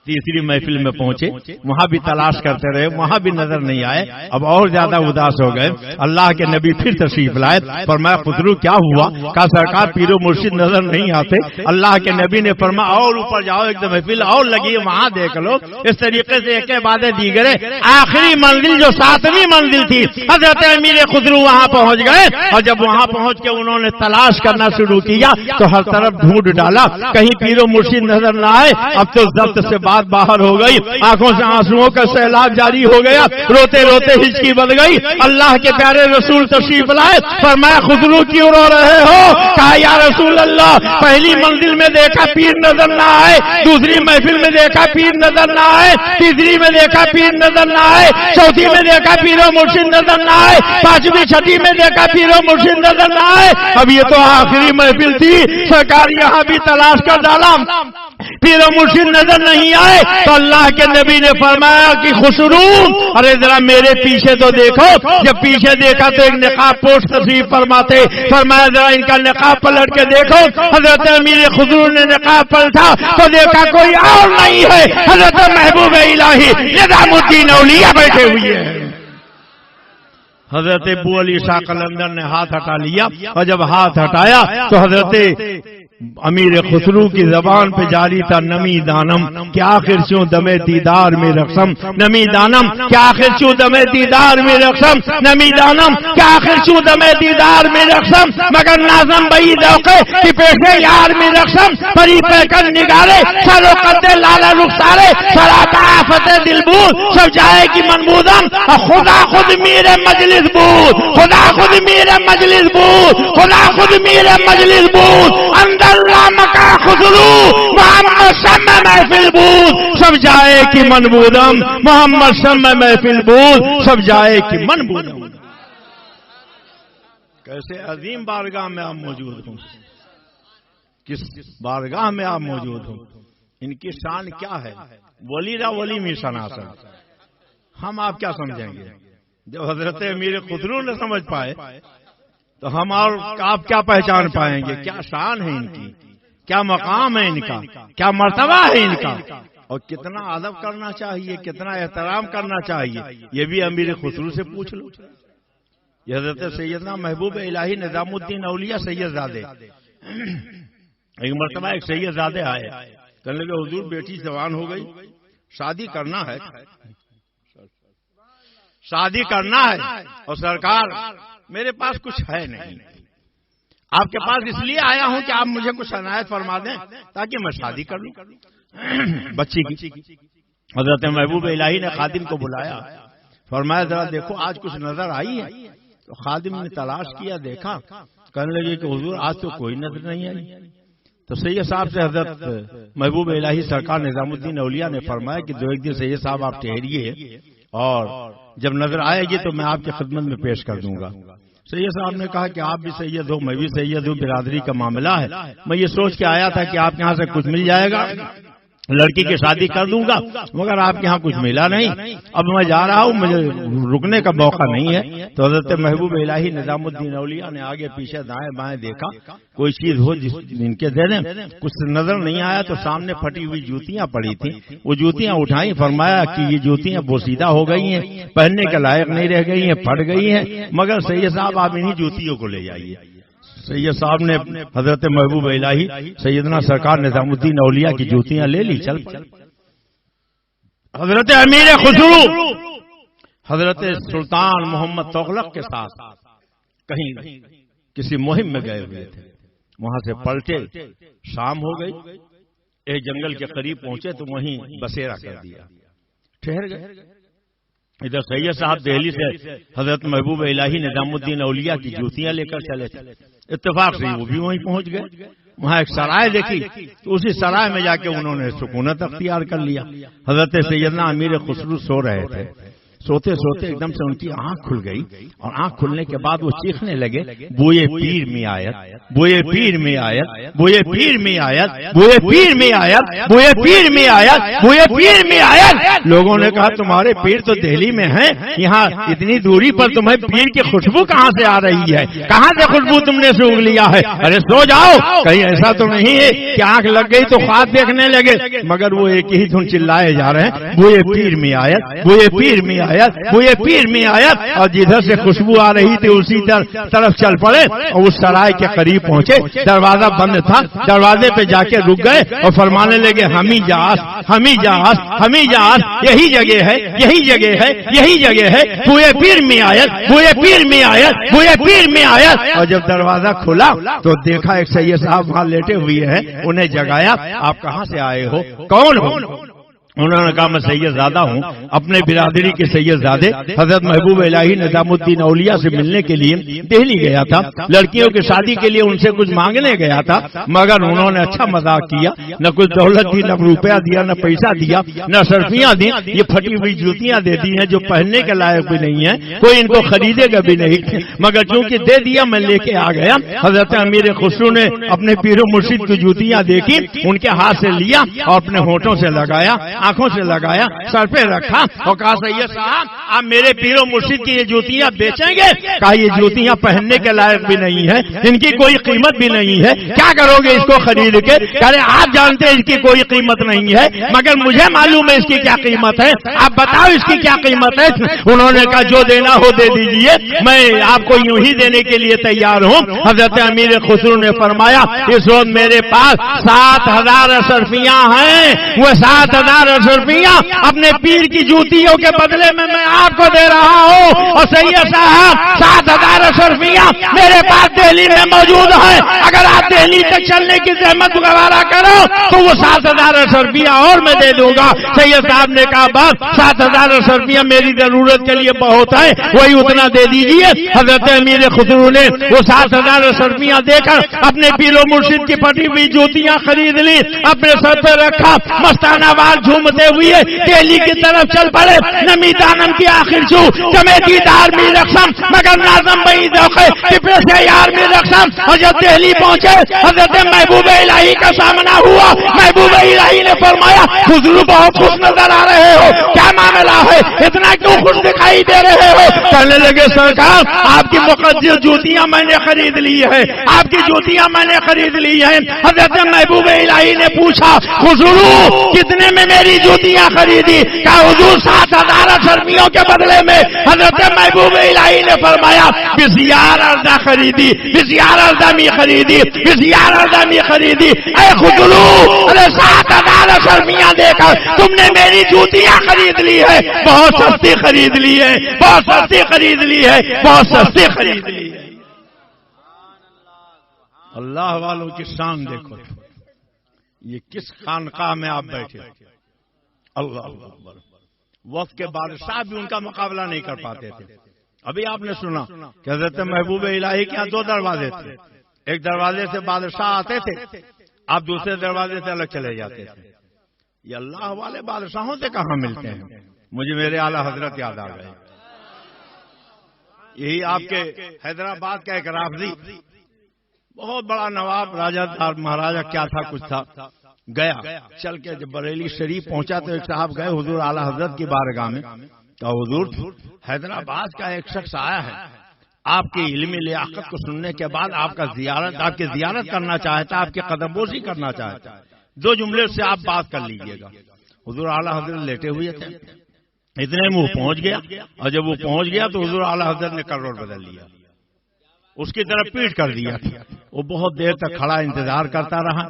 تیسری محفل میں پہنچے، وہاں بھی تلاش کرتے رہے، وہاں بھی نظر نہیں آئے، اب اور زیادہ اداس ہو گئے۔ اللہ کے نبی پھر تشریف لائے، فرمایا خسرو کیا ہوا؟ کہا سرکار پیر و مرشد نظر نہیں آتے۔ اللہ کے نبی نے فرمایا اور اوپر جاؤ، ایک محفل اور لگی ہے وہاں دیکھ لو۔ اس طریقے سے ایک بعد دیگرے آخری منزل جو 7ویں منزل تھی، حضرت امیر خسرو وہاں پہنچ گئے اور جب وہاں پہنچ کے انہوں نے تلاش کرنا شروع کیا تو ہر طرف ڈھونڈ ڈالا، کہیں پیر و مرشد نظر نہ آئے۔ اب تو ضبط سے بات باہر ہو گئی، آنکھوں سے آنسوؤں کا سیلاب جاری ہو گیا، روتے روتے ہچکی بن گئی۔ اللہ کے پیارے رسول تشریف لائے، فرمایا خسرو کیوں رو رہے ہو؟ کہا یا رسول اللہ پہلی منزل میں دیکھا پیر نظر نہ آئے، دوسری محفل میں دیکھا پیر نظر نہ آئے، تیسری میں دیکھا پیر نظر نہ آئے، چوتھی میں دیکھا پیر و مرشد نظر نہ آئے، پانچویں چھٹی میں دیکھا پیر و مرشد نظر نہ آئے۔ اب یہ تو آخری محفل تھی، سرکار یہاں بھی تلاش کر ڈالا، پیر و مرشد نظر نہیں آئے تو اللہ کے نبی نے فرمایا کہ خسرو ارے ذرا میرے پیچھے تو دیکھو۔ جب پیچھے دیکھا تو ایک نقاب پوش تشریف فرماتے، فرمایا ذرا ان کا نقاب پلٹ کے دیکھو۔ حضرت امیر خسرو نے نقاب پلٹا تو دیکھا کوئی اور نہیں ہے، حضرت محبوب الہی نظام الدین اولیاء بیٹھے ہوئے ہیں۔ حضرت ابو علی شاہ قلندر نے ہاتھ ہٹا لیا اور جب ہاتھ ہٹایا تو حضرت امیر خسرو کی زبان پہ جاری تھا نمی دانم کہ آخر چوں دمے دیدار میں رقصم، نمی دانم کہ آخر چوں دمے دیدار میں رقصم، نمی دانم کہ آخر چوں دمے دیدار میں رقصم، مگر نازم بئی دوقے کہ پیشے یار میں رقصم، پری پہ کر نگارے سر و قد لالا رخسارے سراتا آفت دل بود سب جائے کی منبودم، خدا خود میرے مجلس بود، خدا خود میرے مجلس بود، خدا خود میرے مجلس بود، اندر اللہ مکا خسرو محمد شمع محفل بود سب جائے کی منبودم محمد شمع محفل بود سب جائے کی منبودم. کیسے عظیم بارگاہ میں آپ موجود ہوں, کس بارگاہ میں آپ موجود ہوں, ان کی شان کیا ہے. ولی را ولی می شناسا, ہم آپ کیا سمجھیں گے. جب حضرت امیر خسرو نے سمجھ پائے تو ہم اور آپ کیا پہچان پائیں گے. کیا شان ہے ان کی, کیا مقام ہے ان کا, کیا مرتبہ ہے ان کا, اور کتنا ادب کرنا چاہیے, کتنا احترام کرنا چاہیے. یہ بھی امیر خسرو سے پوچھ لو. یہ حضرت سیدنا محبوب الہی نظام الدین اولیاء سید زادے, ایک مرتبہ ایک سید زادے آئے, کہنے لگے حضور بیٹی جوان ہو گئی, شادی کرنا ہے, شادی کرنا ہے, اور سرکار میرے پاس کچھ ہے نہیں, آپ کے پاس اس لیے آیا ہوں کہ آپ مجھے کچھ عنایت فرما دیں تاکہ میں شادی کر لوں بچی کی. حضرت محبوب الہی نے خادم کو بلایا, فرمایا ذرا دیکھو آج کچھ نظر آئی ہے. تو خادم نے تلاش کیا, دیکھا, کہنے لگے کہ حضور آج تو کوئی نظر نہیں آئی. تو سید صاحب سے حضرت محبوب الہی سرکار نظام الدین اولیاء نے فرمایا کہ دو ایک دن سید صاحب آپ ٹھہریے, اور جب نظر آئے گی تو میں آپ کی خدمت میں پیش کر دوں گا. سید صاحب نے کہا کہ آپ بھی سید ہو, میں بھی سید ہوں, برادری کا معاملہ ہے. میں یہ سوچ کے آیا تھا کہ آپ کے یہاں سے کچھ مل جائے گا, لڑکی کی شادی کر دوں گا, مگر آپ کے یہاں کچھ ملا نہیں. اب میں جا رہا ہوں, مجھے رکنے کا موقع نہیں ہے. تو حضرت محبوب الہی نظام الدین اولیاء نے آگے پیچھے دائیں بائیں دیکھا, کوئی چیز ہو جس ان کے دے دیں. کچھ نظر نہیں آیا تو سامنے پھٹی ہوئی جوتیاں پڑی تھیں, وہ جوتیاں اٹھائیں. فرمایا کہ یہ جوتیاں بوسیدہ ہو گئی ہیں, پہننے کے لائق نہیں رہ گئی ہیں, پھٹ گئی ہیں, مگر سید صاحب آپ انہی جوتیوں کو لے جائیے. سید صاحب نے حضرت محبوب الہی سیدنا سرکار نظام الدین اولیاء کی جوتیاں لے لی. چل حضرت امیر خسرو حضرت سلطان محمد تغلق کے ساتھ کہیں کسی مہم میں گئے ہوئے تھے. وہاں سے پلٹے, شام ہو گئی, ایک جنگل کے قریب پہنچے تو وہیں بسیرا کر دیا, ٹھہر گئے. ادھر سید صاحب دہلی سے حضرت محبوب الہی نظام الدین اولیاء کی جوتیاں لے کر چلے تھے. اتفاق سے وہ بھی وہیں پہنچ گئے. وہاں ایک سرائے دیکھی تو اسی سرائے میں جا کے انہوں نے سکونت اختیار کر لیا. حضرت سیدنا امیر خسرو سو رہے تھے. سوتے سوتے ایک دم سے ان کی آنکھ کھل گئی, اور آنکھ کھلنے کے بعد وہ چیخنے لگے, بوئے پیر میں آیت, بوئے پیر میں آیت, بوئے پیر میں آیت, بوئے پیر میں آیت, بوئے پیر میں آیت, بوئے پیر میں آیت. لوگوں نے کہا تمہارے پیر تو دہلی میں ہیں, یہاں اتنی دوری پر تمہیں پیر کی خوشبو کہاں سے آ رہی ہے, کہاں سے خوشبو تم نے سونگھ لیا ہے. ارے سو جاؤ, کہیں ایسا تو نہیں ہے کہ آنکھ لگ گئی تو خواب دیکھنے لگے. مگر وہ ایک ہی دھن چلائے جا رہے ہیں, بوئے پیر میں آیت, بوئے پیر میں آیت, بوئے پیر میں آیت. اور جدھر سے خوشبو آ رہی تھی اسی طرف چل پڑے, اور اس سرائے کے قریب پہنچے. دروازہ بند تھا, دروازے پہ جا کے رک گئے اور فرمانے لگے, ہمیں جاس, ہمیں جاس, ہمیں جاس, یہی جگہ ہے, یہی جگہ ہے, یہی جگہ ہے. بوئے پیر میں آیت, بوئے پیر میں آیت, بوئے پیر میں آیت. اور جب دروازہ کھلا تو دیکھا ایک سید صاحب وہاں لیٹے ہوئے ہیں. انہیں جگایا, آپ کہاں سے آئے ہو, کون ہو؟ انہوں نے کہا میں سید زادہ ہوں, اپنے برادری کے سید زادے حضرت محبوب الہی نظام الدین اولیاء سے ملنے کے لیے دہلی گیا تھا. لڑکیوں کی شادی کے لیے ان سے کچھ مانگنے گیا تھا, مگر انہوں نے اچھا مذاق کیا, نہ کچھ دولت دی, نہ روپیہ دیا, نہ پیسہ دیا, نہ صرفیاں دی. یہ پھٹی ہوئی جوتیاں دے دی ہیں جو پہننے کے لائق بھی نہیں ہیں, کوئی ان کو خریدے گا بھی نہیں, مگر چونکہ دے دیا میں لے کے آ گیا. حضرت امیر خسرو نے اپنے پیر و مرشد کی جوتیاں دیکھی, ان کے ہاتھ سے لیا اور اپنے ہونٹوں سے لگایا, آنکھوں سے لگایا, سر پہ رکھا اور کہا سید صاحب آپ میرے پیر و مرشد کی یہ جوتیاں بیچیں گے؟ کہا یہ جوتیاں پہننے کے لائق بھی نہیں ہے, ان کی کوئی قیمت بھی نہیں ہے, کیا کرو گے اس کو خرید کے؟ کہہ رہے آپ جانتے ہیں اس کی کوئی قیمت نہیں ہے, مگر مجھے معلوم ہے اس کی کیا قیمت ہے, آپ بتاؤ اس کی کیا قیمت ہے. انہوں نے کہا جو دینا ہو دے دیجئے, میں آپ کو یوں ہی دینے کے لیے تیار ہوں. حضرت امیر خسرو نے فرمایا اس وقت میرے پاس 7,000 اشرفیاں ہیں, وہ 7,000 اشرفیاں اپنے پیر کی جوتیوں کے بدلے میں آپ کو دے رہا ہوں. اور سید صاحب 7,000 اشرفیاں میرے پاس دہلی میں موجود ہیں, اگر آپ دہلی دہلی تک چلنے کی زحمت گوارا کرو تو وہ 7,000 روپیہ اور میں دے دوں گا. سید صاحب نے کہا بس 7,000 روپیہ میری ضرورت کے لیے بہت ہے, وہی اتنا دے دیجیے. حضرت امیر خسرو نے وہ 7,000 روپیہ دے کر اپنے پیر و مرشد کی پھٹی ہوئی جوتیاں خرید لی, اپنے سر پہ رکھا, مستانہ وار جھومتے ہوئے دہلی کی طرف چل پڑے. نمی دانم کی آخر چھو کمیٹی دار میر رقصم مگر ناظم بئی دوخے ٹپے سے یار میر رقصم. اور جب دہلی پہنچے حضرت محبوب الہی کا سامنا ہوا. محبوب الہی نے فرمایا خسرو بہت خوش نظر آ رہے ہو, کیا معاملہ ہے, اتنا کیوں خوش دکھائی دے رہے ہو؟ کہنے لگے سرکار آپ کی مقدس جوتیاں میں نے خرید لی ہے, آپ کی جوتیاں میں نے خرید لی ہیں. حضرت محبوب الہی نے پوچھا خسرو کتنے میں میری جوتیاں خریدی؟ کہا حضور 7,000 روپیوں کے بدلے میں. حضرت محبوب الہی نے فرمایا بسیار اردا خریدی, بسیار اردا می خریدی, بسیار اردا می خریدی. اے خسرو ارے 7,000 روپیہ دے کر تم نے میری جوتیاں خرید لی ہے, بہت سستی خرید لی ہے, بہت سستی خرید لی ہے, بہت سستی خرید لی ہے. اللہ والوں کی شان دیکھو, یہ کس خانقاہ میں آپ بیٹھے. اللہ اکبر. وقت کے بادشاہ بھی ان کا مقابلہ نہیں کر پاتے تھے. ابھی آپ نے سنا کہ حضرت محبوب الہی کے یہاں 2 دروازے تھے. ایک دروازے سے بادشاہ آتے تھے, آپ دوسرے دروازے سے الگ چلے جاتے تھے. یہ اللہ والے بادشاہوں سے کہاں ملتے ہیں؟ مجھے میرے اعلیٰ حضرت یاد آ گئے. یہی آپ کے حیدرآباد کا ایک رافضی بہت بڑا نواب راجہ مہاراجہ کیا تھا کچھ تھا, گیا چل کے جب بریلی شریف پہنچا تو ایک صاحب گئے حضور اعلیٰ حضرت کی بارگاہ میں. کہ حضور حیدرآباد کا ایک شخص آیا ہے, آپ کی علمی لیاقت کو سننے کے بعد آپ کی زیارت کرنا چاہتا ہے, آپ کی قدم بوسی کرنا چاہتا ہے. 2 جملے سے آپ بات کر لیجئے گا. حضور اعلیٰ حضرت لیٹے ہوئے تھے, اتنے میں وہ پہنچ گیا, اور جب وہ پہنچ گیا تو حضور اعلیٰ حضرت نے کروڑ بدل لیا, اس کی طرف پیٹ کر دیا. وہ بہت دیر تک کھڑا انتظار کرتا رہا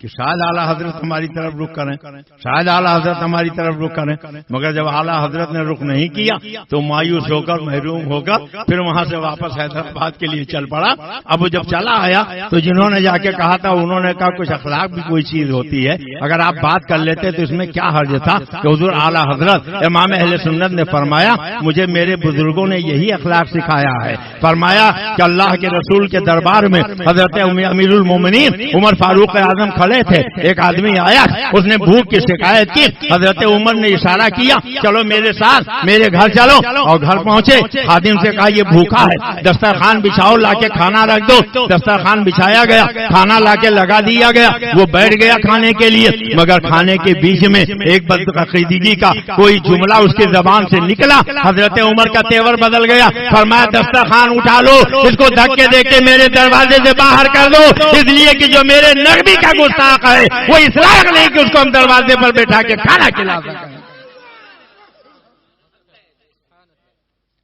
کہ شاید اعلیٰ حضرت ہماری طرف رخ کریں, شاید اعلیٰ حضرت ہماری طرف رخ کریں. مگر جب اعلیٰ حضرت نے رخ نہیں کیا تو مایوس ہو کر محروم ہو کر پھر وہاں سے واپس حیدرآباد کے لیے چل پڑا. اب وہ جب چلا آیا تو جنہوں نے جا کے کہا تھا انہوں نے کہا کچھ اخلاق بھی کوئی چیز ہوتی ہے, اگر آپ بات کر لیتے تو اس میں کیا حرج تھا. کہ حضور اعلیٰ حضرت امام اہل سنت نے فرمایا مجھے میرے بزرگوں نے یہی اخلاق سکھایا ہے. فرمایا کہ اللہ کے رسول کے دربار میں حضرت امیر المومنین عمر فاروق اعظم کھڑے تھے. ایک آدمی آیا, اس نے بھوک کی شکایت کی. حضرت عمر نے اشارہ کیا چلو میرے ساتھ میرے گھر چلو, اور گھر پہنچے. خادم سے کہا یہ بھوکا ہے, دسترخوان بچھاؤ, لا کے کھانا رکھ دو. دسترخوان بچھایا گیا, کھانا لا کے لگا دیا گیا. وہ بیٹھ گیا کھانے کے لیے, مگر کھانے کے بیچ میں ایک بدعقیدگی کا کوئی جملہ اس کی زبان سے نکلا. حضرت عمر کا تیور بدل گیا. فرمایا دسترخوان اٹھا لو, اس کو دھکے دے کے میرے دروازے سے باہر کر دو, اس لیے کہ جو میرے نبی کا گستاخ ہے وہ اس لائق نہیں کہ اس کو ہم دروازے پر بیٹھا کے کھانا کھلا سکیں.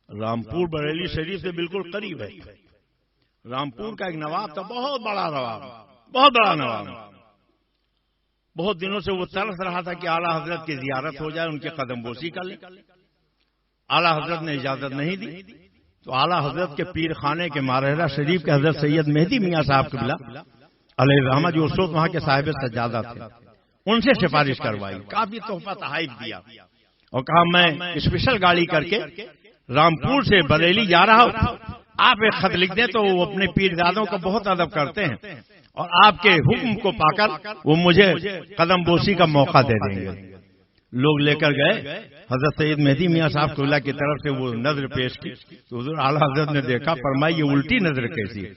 رامپور بریلی شریف سے بالکل قریب ہے. رامپور کا ایک نواب تھا, بہت بڑا نواب, بہت بڑا نواب. بہت دنوں سے وہ ترس رہا تھا کہ اعلیٰ حضرت کی زیارت ہو جائے, ان کی قدم بوسی کر لیں. اعلیٰ حضرت نے اجازت نہیں دی تو اعلیٰ حضرت کے پیر خانے کے مارحرہ شریف کے حضرت سید مہدی میاں صاحب قبلہ علیہ الرحمہ, جو اس وقت وہاں کے صاحب سجادہ تھے, ان سے سفارش کروائی. کافی تحفہ تحائف دیا اور کہا میں اسپیشل گاڑی کر کے رامپور سے بریلی جا رہا ہوں, آپ ایک خط لکھ دیں تو وہ اپنے پیر دادوں کا بہت ادب کرتے ہیں, اور آپ کے حکم کو پا کر وہ مجھے قدم بوسی کا موقع دے دیں گے. لوگ لے کر گئے. حضرت سید مہدی میاں صاحب قبلہ کی طرف سے وہ نظر پیش کی تو حضور اعلیٰ حضرت نے دیکھا, فرمایا یہ الٹی نظر کیسی ہے,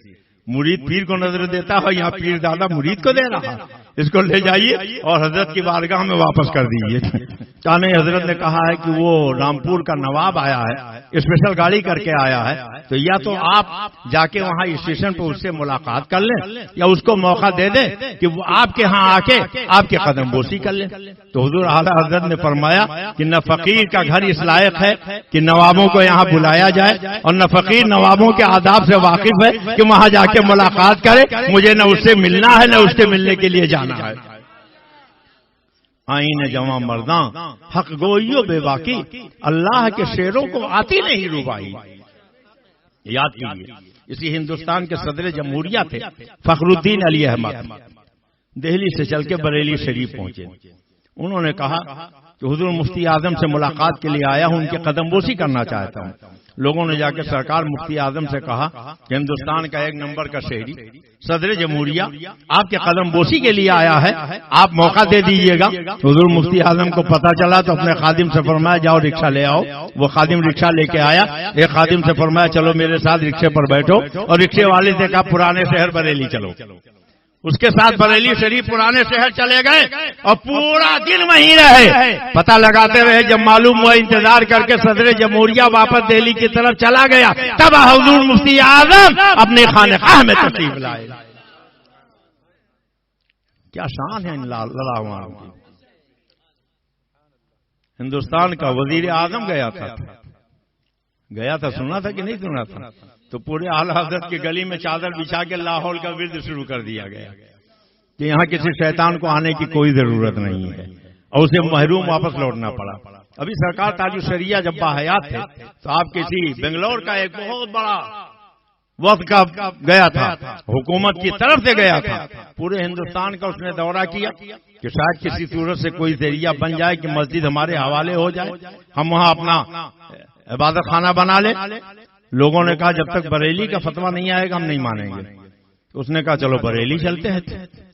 مرید پیر کو نظر دیتا ہے, یہاں پیر دادا مرید کو دے رہا, اس کو لے جائیے اور حضرت کی بارگاہ میں واپس کر دیجیے. چانے حضرت نے کہا ہے کہ وہ رامپور کا نواب آیا ہے, اسپیشل گاڑی کر کے آیا ہے, تو یا تو آپ جا کے وہاں اسٹیشن پہ اس سے ملاقات کر لیں یا اس کو موقع دے دیں کہ وہ آپ کے ہاں آ کے آپ کے قدم بوسی کر لیں. تو حضور اعلیٰ حضرت نے فرمایا کہ نہ فقیر کا گھر اس لائق ہے کہ نوابوں کو یہاں بلایا جائے, اور نہ فقیر نوابوں کے آداب سے واقف ہے کہ وہاں جا کے ملاقات کرے. مجھے نہ اس سے ملنا ہے نہ اس کے ملنے کے لیے جانا ہے. آئین جواں مرداں حق گوئیو بے باقی, اللہ کے شیروں کو آتی نہیں ربائی. یاد کیجیے, اسی ہندوستان کے صدر جمہوریہ تھے فخر الدین علی احمد، دہلی سے چل کے بریلی شریف پہنچے. انہوں نے کہا کہ حضور مفتی اعظم سے ملاقات کے لیے آیا ہوں، ان کے قدم بوسی کرنا چاہتا ہوں. لوگوں نے جا کے سرکار مفتی اعظم سے کہا کہ ہندوستان کا 1 نمبر کا شہری صدر جمہوریہ آپ کے قدم بوسی کے لیے آیا ہے، آپ موقع دے دیجئے گا. حضور مفتی اعظم کو پتا چلا تو اپنے خادم سے فرمایا جاؤ رکشہ لے آؤ. وہ خادم رکشہ لے کے آیا. ایک خادم سے فرمایا چلو میرے ساتھ رکشے پر بیٹھو، اور رکشے والے سے کہا پرانے شہر بریلی چلو. اس کے ساتھ بریلی شریف پرانے شہر چلے گئے اور پورا دن وہیں رہے. پتہ لگاتے رہے. جب معلوم ہوا انتظار کر کے صدر جمہوریہ واپس دہلی کی طرف چلا گیا، تب حضور مفتی اعظم اپنے خانقاہ میں تشریف لائے. کیا شان ہے ان لڑاؤں کی. ہندوستان کا وزیر اعظم گیا تھا سنا تھا کہ نہیں سنا تھا؟ تو پورے اعلی حضرت کی گلی میں چادر بچھا کے لاہور کا ورد شروع کر دیا گیا کہ یہاں کسی شیطان کو آنے کی کوئی ضرورت نہیں ہے، اور اسے محروم واپس لوٹنا پڑا. ابھی سرکار تاج الشریعہ جب باحیات تھے تو آپ کسی بنگلور کا ایک بہت بڑا وفد کا گیا تھا، حکومت کی طرف سے گیا تھا. پورے ہندوستان کا اس نے دورہ کیا کہ شاید کسی صورت سے کوئی ذریعہ بن جائے کہ مسجد ہمارے حوالے ہو جائے، ہم وہاں اپنا عبادت خانہ بنا لیں. لوگوں نے کہا جب تک بریلی کا فتویٰ نہیں آئے گا ہم نہیں مانیں گے. اس نے کہا چلو بریلی چلتے ہیں.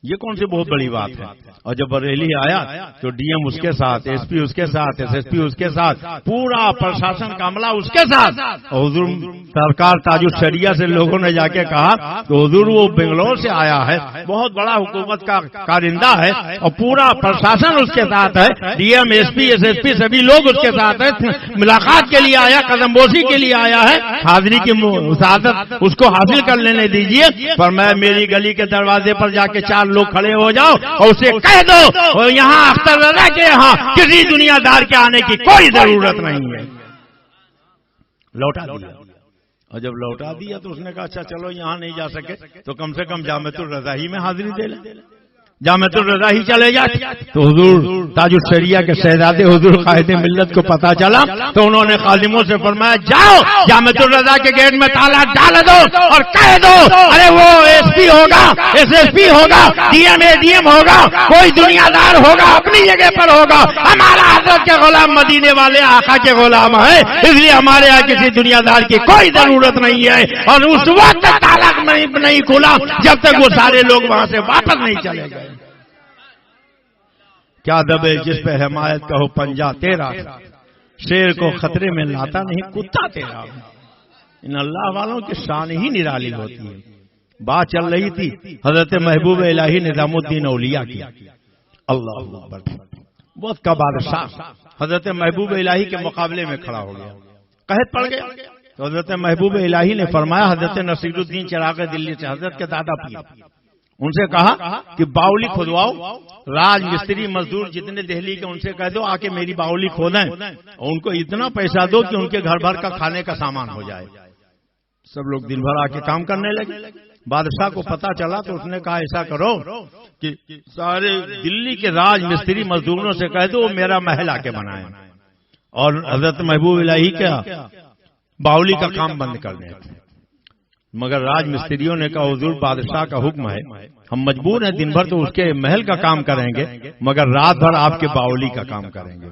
یہ کون سی بہت بڑی بات ہے. اور جب بریلی آیا تو ڈی ایم اس کے ساتھ، ایس پی اس کے ساتھ، ایس ایس پی اس کے ساتھ، پورا پرشاسن کا عملہ اس کے ساتھ. حضور سرکار تاج الشریعہ سے لوگوں نے جا کے کہا کہ حضور وہ بنگلور سے آیا ہے، بہت بڑا حکومت کا کارندہ ہے، اور پورا پرشاسن اس کے ساتھ ہے، D M S P S S P سبھی لوگ اس کے ساتھ ہیں. ملاقات کے لیے آیا، قدم بوسی کے لیے آیا ہے. حاضری کی مساعدت اس کو حاصل کر لینے دیجیے. پر میں میری گلی کے دروازے پر جا کے 4 لوگ کھڑے ہو جاؤ اور اسے کہہ دو یہاں اختر رضا کے یہاں کسی دنیا دار کے آنے کی کوئی ضرورت نہیں ہے. لوٹا دیا. اور جب لوٹا دیا تو اس نے کہا اچھا چلو یہاں نہیں جا سکے تو کم سے کم جامعۃ الرضا ہی میں حاضری دے لیں، جامعۃ الرضا ہی چلے جاتے. تو حضور تاج الشریعہ کے شہزادے حضور قائد ملت کو پتا چلا تو انہوں نے خادموں سے فرمایا جاؤ جامعۃ الرضا کے گیٹ میں تالا ڈال دو اور کہہ دو ارے وہ ایس پی ہوگا، ایس ایس پی ہوگا، ڈی ایم اے ڈی ایم ہوگا، کوئی دنیا دار ہوگا اپنی جگہ پر ہوگا، ہمارا حضرت کے غلام مدینے والے آقا کے غلام ہیں، اس لیے ہمارے یہاں کسی دنیا دار کی کوئی ضرورت نہیں ہے. اور اس وقت تک تالا نہیں کھلا جب تک وہ سارے لوگ وہاں سے واپس نہیں چلے گئے. کیا دبے جس پہ حمایت کا ہو پنجہ تیرا، شیر کو خطرے میں لاتا نہیں کتا تیرا. ان اللہ والوں کی شان ہی نرالی ہوتی ہے. بات چل رہی تھی حضرت محبوب الہی نظام الدین اولیاء کی. اللہ اکبر. بہت کا بادشاہ حضرت محبوب الہی کے مقابلے میں کھڑا ہو گیا، قحط پڑ گیا. تو حضرت محبوب الہی نے فرمایا حضرت نصیر الدین چراغ دلی سے، حضرت کے دادا پیر، ان سے کہا کہ باولی کھودواؤ. راج مستری مزدور جتنے دہلی کے ان سے کہہ دو آ کے میری باولی کھودیں، اور ان کو اتنا پیسہ دو کہ ان کے گھر بھر کا کھانے کا سامان ہو جائے. سب لوگ دن بھر آ کے کام کرنے لگے. بادشاہ کو پتا چلا تو اس نے کہا ایسا کرو کہ سارے دلی کے راج مستری مزدوروں سے کہہ دو میرا محل آ کے بنائیں، اور حضرت محبوب الہی کا باولی کا کام بند کر دیں. مگر راج مستریوں نے کہا حضور بادشاہ کا حکم ہے، ہم مجبور ہیں دن بھر تو اس کے محل کا کام کریں گے مگر رات بھر آپ کے باولی کا کام کریں گے.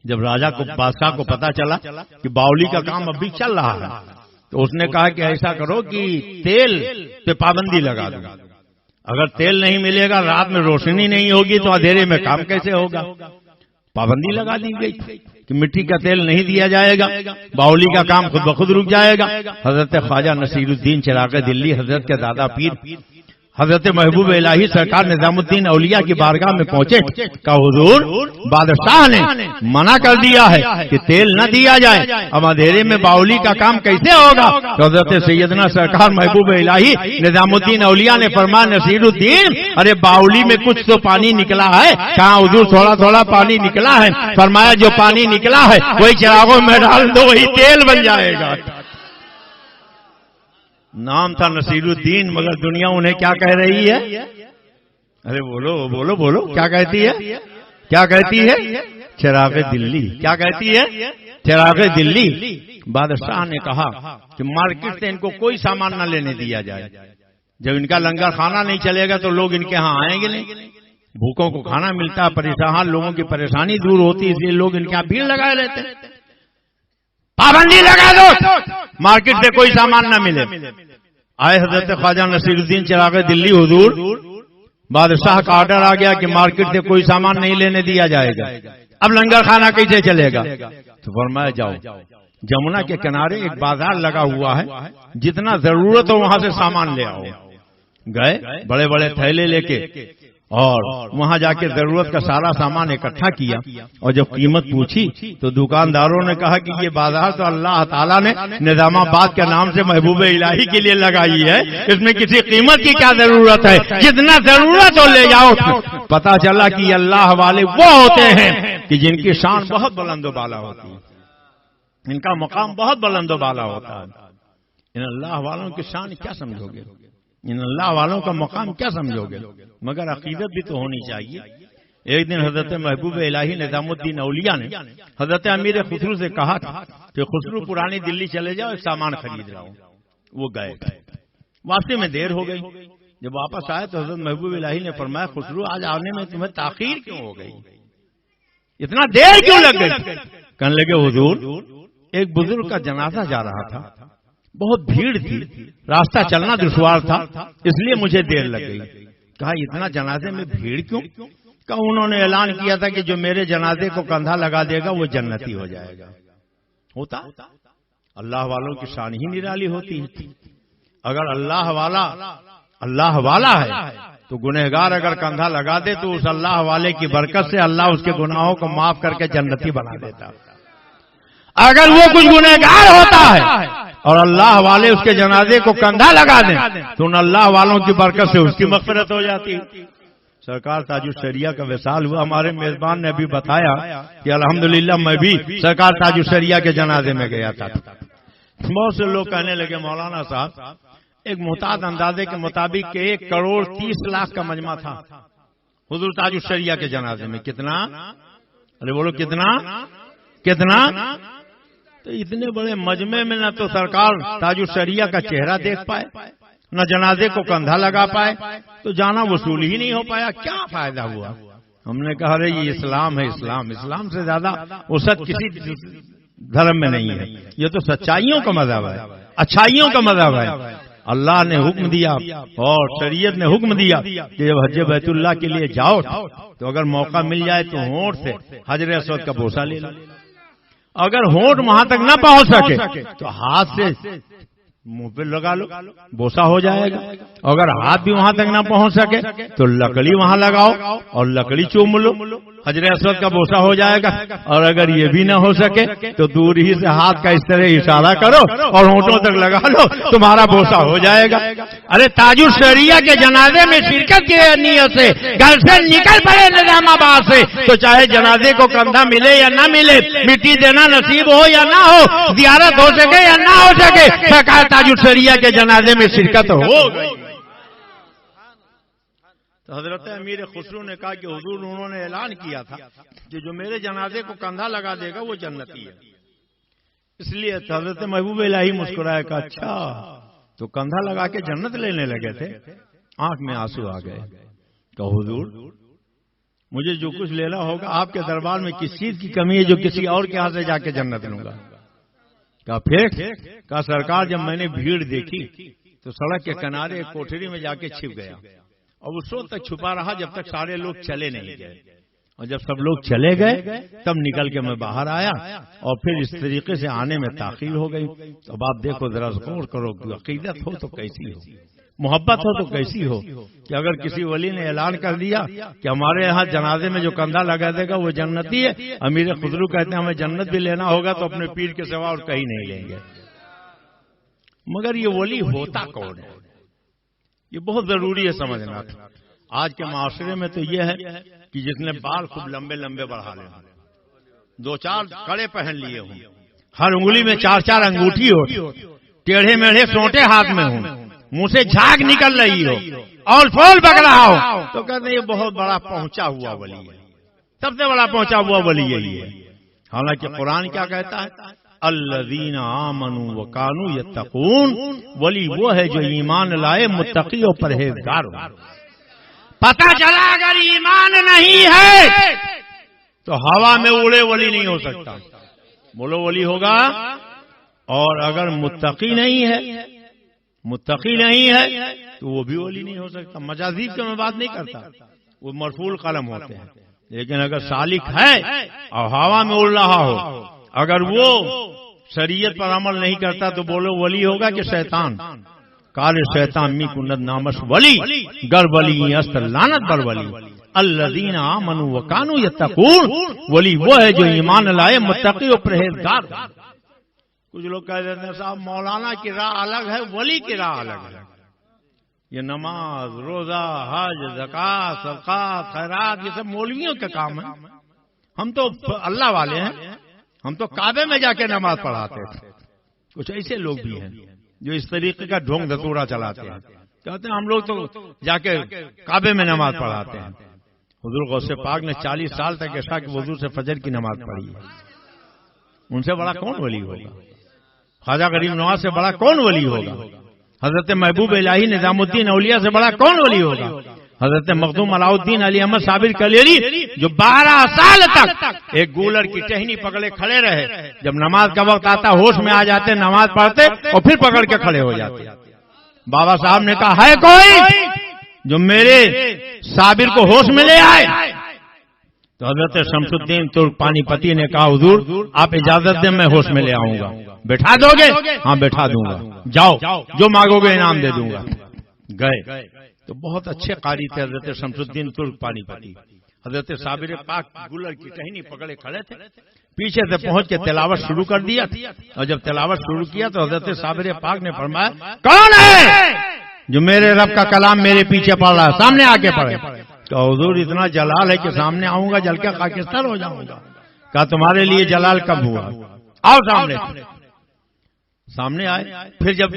جب راجا کو بادشاہ کو پتا چلا کہ باولی کا کام ابھی چل رہا ہے تو اس نے کہا کہ ایسا کرو کہ تیل پہ پابندی لگا دو. اگر تیل نہیں ملے گا، رات میں روشنی نہیں ہوگی تو اندھیرے میں کام کیسے ہوگا. پابندی لگا دی گئی کہ مٹی کا تیل نہیں دیا جائے گا، باولی کا کام خود بخود رک جائے گا. حضرت خواجہ نصیر الدین چراغ دلی حضرت کے دادا پیر حضرت محبوب الہی سرکار نظام الدین اولیاء کی بارگاہ میں پہنچے. کہا حضور بادشاہ نے منع کر دیا ہے کہ تیل نہ دیا جائے، اب اندھیرے میں باولی کا کام کیسے ہوگا. حضرت سیدنا سرکار محبوب الہی نظام الدین اولیاء نے فرمایا نصیر الدین ارے باولی میں کچھ تو پانی نکلا ہے. کہا حضور تھوڑا تھوڑا پانی نکلا ہے. فرمایا جو پانی نکلا ہے وہی چراغوں میں ڈال دو، وہی تیل بن جائے گا. نام تھا نصیر الدین مگر دنیا انہیں کیا کہہ رہی ہے؟ ارے بولو بولو بولو، کیا کہتی ہے؟ کیا کہتی ہے؟ چراغ دلی. کیا کہتی ہے؟ چراغ دلی. بادشاہ نے کہا کہ مارکیٹ سے ان کو کوئی سامان نہ لینے دیا جائے. جب ان کا لنگر کھانا نہیں چلے گا تو لوگ ان کے ہاں آئیں گے نہیں. بھوکوں کو کھانا ملتا ہے، پریشان لوگوں کی پریشانی دور ہوتی ہے، اس لیے لوگ ان کے یہاں بھیڑ لگائے رہتے ہیں. پابندی لگا دو مارکیٹ سے کوئی سامان نہ ملے. آئے حضرت خواجہ نصیر الدین چراغ دلی حضور، بادشاہ کا آرڈر آ گیا کہ مارکیٹ سے کوئی سامان نہیں لینے دیا جائے گا. اب لنگر کھانا کیسے چلے گا؟ تو فرمایا جاؤ جمنا کے کنارے ایک بازار لگا ہوا ہے، جتنا ضرورت ہو وہاں سے سامان لے آؤ. گئے بڑے بڑے تھیلے لے کے اور وہاں جا کے ضرورت کا سارا سامان اکٹھا کیا، اور جب قیمت پوچھی تو دکانداروں نے کہا کہ یہ بازار تو اللہ تعالیٰ نے نظام آباد کے نام سے محبوب الہی کے لیے لگائی ہے، اس میں کسی قیمت کی کیا ضرورت ہے، جتنا ضرورت ہو لے جاؤ. پتا چلا کہ اللہ والے وہ ہوتے ہیں کہ جن کی شان بہت بلند و بالا ہوتی ہے، ان کا مقام بہت بلند و بالا ہوتا ہے. ان اللہ والوں کی شان کیا سمجھو گے، ان اللہ والوں کا مقام کیا سمجھو گے؟ مگر عقیدت بھی تو ہونی چاہیے. ایک دن حضرت محبوب الہی نظام الدین اولیاء نے حضرت امیر خسرو سے کہا کہ خسرو پرانی دلی چلے جاؤ، ایک سامان خرید رہا ہوں. وہ گئے، واپسی میں دیر ہو گئی. جب واپس آئے تو حضرت محبوب الہی نے فرمایا خسرو آج آنے میں تمہیں تاخیر کیوں ہو گئی، اتنا دیر کیوں لگ گئی؟ کہنے لگے حضور ایک بزرگ کا جنازہ جا رہا تھا، بہت بھیڑ تھی، راستہ چلنا دشوار تھا، اس لیے مجھے دیر لگ گئی. کہا اتنا جنازے میں بھیڑ کیوں؟ کہا انہوں نے اعلان کیا تھا کہ جو میرے جنازے کو کندھا لگا دے گا وہ جنتی ہو جائے گا. ہوتا اللہ والوں کی شان ہی نرالی ہوتی ہے. اگر اللہ والا ہے تو گنہگار اگر کندھا لگا دے تو اس اللہ والے کی برکت سے اللہ اس کے گناہوں کو معاف کر کے جنتی بنا دیتا. اگر وہ کچھ گنہگار ہوتا ہے اور اللہ والے اس کے جنازے کو کندھا لگا دیں تو ان اللہ والوں کی برکت سے اس کی مغفرت ہو جاتی ہے. سرکار تاج الشریعہ کا وصال ہوا، ہمارے میزبان نے ابھی بتایا کہ الحمدللہ میں بھی سرکار تاج الشریعہ کے جنازے میں گیا تھا. بہت سے لوگ کہنے لگے مولانا صاحب ایک محتاط اندازے کے مطابق 1,30,00,000 کا مجمع تھا حضور تاج الشریعہ کے جنازے میں. کتنا؟ ارے بولو کتنا؟ تو اتنے بڑے مجمع میں نہ تو سرکار تاج الشریعہ کا چہرہ دیکھ پائے، نہ جنازے کو کندھا لگا پائے، تو جانا وصول ہی نہیں ہو پایا. کیا فائدہ ہوا؟ ہم نے کہا ارے یہ اسلام ہے، اسلام سے زیادہ وسعت کسی دھرم میں نہیں ہے. یہ تو سچائیوں کا مذہب ہے، اچھائیوں کا مذہب ہے. اللہ نے حکم دیا اور شریعت نے حکم دیا کہ جب حج بیت اللہ کے لیے جاؤ تو اگر موقع مل جائے تو ہونٹ سے حجر اسود کا بوسہ لے لو. اگر ہونٹ وہاں تک نہ پہنچ سکے تو ہاتھ سے منہ پہ لگا لو، بوسہ ہو جائے گا. اگر ہاتھ بھی وہاں تک نہ پہنچ سکے تو لکڑی وہاں لگاؤ اور لکڑی چوم لو، حجر اسود کا بوسہ ہو جائے گا. اور اگر یہ بھی نہ ہو سکے تو دور ہی سے ہاتھ کا اس طرح اشارہ کرو اور ہونٹوں تک لگا لو، تمہارا بوسہ ہو جائے گا. ارے تاج الشریعہ کے جنازے میں شرکت کی نیت سے گھر سے نکل پڑے نظام آباد سے، تو چاہے جنازے کو کندھا ملے یا نہ ملے، مٹی دینا نصیب ہو یا نہ ہو، زیارت ہو سکے یا نہ ہو سکے، سرکار تاج الشریعہ کے جنازے میں شرکت ہو گئی. تو حضرت امیر خسرو نے کہا کہ حضور انہوں نے اعلان کیا تھا کہ جو میرے جنازے کو کندھا لگا دے گا وہ جنتی ہے. اس لیے حضرت محبوب الہی مسکرائے کہ اچھا تو کندھا لگا کے جنت لینے لگے تھے. آنکھ میں آنسو آ گئے. کہ حضور مجھے جو کچھ لینا ہوگا آپ کے دربار میں کس چیز کی کمی ہے جو کسی اور کے ہاتھ سے جا کے جنت لوں گا؟ کہا پھر؟ کہا سرکار جب میں نے بھیڑ دیکھی تو سڑک کے کنارے ایک کوٹھری میں جا کے چھپ گیا اور اس وقت تک چھپا رہا جب تک سارے لوگ چلے نہیں گئے. اور جب سب لوگ چلے گئے تب نکل کے میں باہر آیا اور پھر اس طریقے سے آنے میں تاخیر ہو گئی. اب آپ دیکھو ذرا غور کرو، عقیدت ہو تو کیسی ہو، محبت ہو تو کیسی ہو کہ اگر کسی ولی نے اعلان کر دیا کہ ہمارے یہاں جنازے میں جو کندھا لگا دے گا وہ جنتی ہے. امیر خسرو کہتے ہیں ہمیں جنت بھی لینا ہوگا تو اپنے پیر کے سوا اور کہیں نہیں لیں گے. مگر یہ ولی ہوتا کون ہے؟ یہ بہت ضروری ہے سمجھنا. آج کے معاشرے میں تو یہ ہے کہ جس نے بال خوب لمبے لمبے بڑھا لے، 2-4 کڑے پہن لیے ہوں، ہر انگلی میں 4-4 انگوٹھی ہو، ٹیڑھے میڑھے سونٹے ہاتھ میں ہوں، منہ سے جھاگ نکل رہی ہو اور پھول بگ رہا ہو، تو کہتے ہیں یہ بہت بڑا پہنچا ہوا ولی ہے. سب سے بڑا پہنچا ہوا ولی یہی ہے. حالانکہ قرآن کیا کہتا ہے؟ الذین آمنوا وکانوا یتقون. ولی وہ ہے جو ایمان لائے، متقی اور پرہیزگار ہو. پتہ چلا اگر ایمان نہیں ہے تو ہوا میں اڑے ولی نہیں ہو سکتا. بولو ولی ہوگا. اور اگر متقی نہیں ہے تو وہ بھی ولی نہیں ہو سکتا. مجازیب کی میں بات نہیں کرتا، وہ مرفوع القلم ہوتے ہیں. لیکن اگر سالک ہے اور ہوا میں اڑ رہا ہو، اگر وہ شریعت پر عمل نہیں کرتا تو بولو ولی ہوگا کہ شیطان؟ کال شیطان می کند نامش ولی گر ولی است لعنت بر ولی. الذین آمنوا وکانوا یتقون. ولی وہ ہے جو ایمان لائے، متقی اور پرہیزگار. کچھ لوگ کہہ دیتے ہیں صاحب مولانا کی راہ الگ ہے، ولی کی راہ الگ ہے. یہ نماز، روزہ، حج، زکوٰۃ، صدقات، خیرات یہ سب مولویوں کا کام ہے. ہم تو اللہ والے ہیں، ہم تو کعبے میں جا کے نماز پڑھاتے تھے. کچھ ایسے لوگ بھی ہیں جو اس طریقے کا ڈھونگ دھتورا چلاتے ہیں، کہتے ہیں ہم لوگ تو جا کے کعبے میں نماز پڑھاتے ہیں. حضور غوث پاک نے 40 سال تک عشاء کے وضو سے فجر کی نماز پڑھی ہے. ان سے بڑا کون ولی ہوگا؟ خواجہ غریب نواز سے بڑا کون ولی ہوگا؟ حضرت محبوب الہی نظام الدین اولیاء سے بڑا کون ولی ہوگا؟ حضرت مخدوم علاء الدین علی احمد صابر کلیری جو 12 سال تک ایک گولر کی ٹہنی پکڑے کھڑے رہے، جب نماز کا وقت آتا ہوش میں آ جاتے، نماز پڑھتے اور پھر پکڑ کے کھڑے ہو جاتے. بابا صاحب نے کہا ہے کوئی جو میرے صابر کو ہوش میں لے آئے؟ تو حضرت شمس الدین ترک پانی پتی نے کہا حضور آپ اجازت دیں میں ہوش میں لے آؤں گا. بیٹھا دو گے؟ ہاں بیٹھا دوں گا. جاؤ جو مانگو گے انعام دے دوں گا. گئے تو بہت اچھے قاری تھے حضرت شمس الدین ترک پانی پتی. حضرت صابر پاک گلر کی ٹہنی پکڑے کھڑے تھے، پیچھے سے پہنچ کے تلاوت شروع کر دیا. اور جب تلاوت شروع کیا تو حضرت صابر پاک نے فرمایا کون ہے جو میرے رب کا کلام میرے پیچھے پڑھ رہا ہے؟ سامنے آ کے پڑھے. کہ حضور اتنا جلال ہے کہ سامنے آؤں گا جل کے خاکستر ہو جاؤں گا. کہا تمہارے لیے جلال کب ہوا؟ آؤ سامنے. سامنے آئے. پھر جب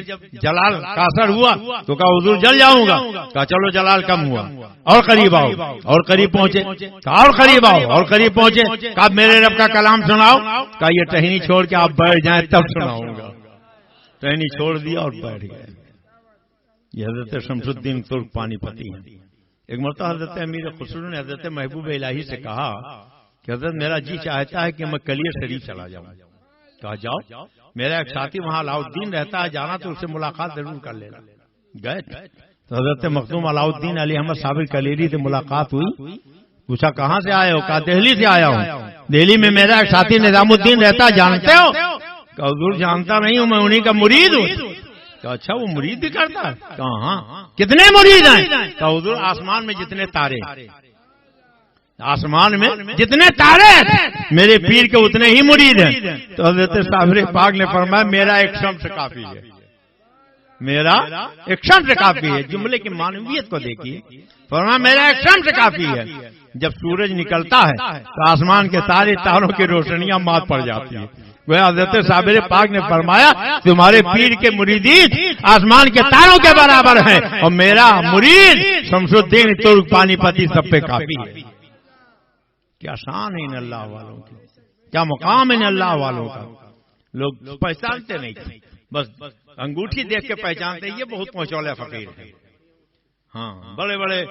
جلال کا اثر ہوا تو کہا حضور جل جاؤں گا. کہا چلو جلال کم ہوا، اور قریب آؤ. اور قریب پہنچے. کہا اور قریب آؤ. اور قریب پہنچے. کہا میرے رب کا کلام سناؤ. کہا یہ ٹہنی چھوڑ کے آپ بیٹھ جائیں تب سناؤں گا. ٹہنی چھوڑ دیا اور بیٹھ گئے. یہ حضرت شمس الدین ترک پانی پتی ہیں. ایک مرتبہ حضرت امیر خسرو نے حضرت محبوب الہی سے کہا کہ حضرت میرا جی چاہتا ہے کہ میں کلیہ شریف چلا جاؤں. کہا جاؤ. میرا ایک ساتھی وہاں علاؤ الدین رہتا ہے، جانا تو اس سے ملاقات ضرور کر لینا. گئے تو حضرت مخدوم علاؤ الدین علی احمد صابر کلیری سے ملاقات ہوئی. پوچھا کہاں سے آئے ہو؟ کہا دہلی سے آیا ہوں. دہلی میں میرا ایک ساتھی نظام الدین رہتا ہے، جانتے ہو؟ کہا حضور جانتا نہیں ہوں، میں انہی کا مرید ہوں. کہا اچھا وہ مرید بھی کرتا ہے؟ کہا ہاں. کتنے مرید ہیں؟ کہا حضور آسمان میں جتنے تارے، آسمان میں جتنے تارے میرے پیر کے اتنے ہی مرید ہیں. تو حضرت صابر پاک نے فرمایا میرا ایک شمس کافی ہے. میرا ایک شمس کافی ہے. جملے کی معنویت کو دیکھیے. فرمایا میرا ایک شمس کافی ہے. جب سورج نکلتا ہے تو آسمان کے سارے تاروں کی روشنیاں مات پڑ جاتی ہیں. وہ حضرت صابر پاک نے فرمایا تمہارے پیر کے مریدین آسمان کے تاروں کے برابر ہیں اور میرا مرید شمس الدین ترک پانی پتی سب پہ کافی ہے. کیا شان ہے ان اللہ والوں کی، کیا مقام ہے ان اللہ والوں کا. لوگ پہچانتے نہیں تھے، بس انگوٹھی دیکھ کے پہچانتے یہ بہت پہنچولے فقیر ہیں. ہاں بڑے بڑے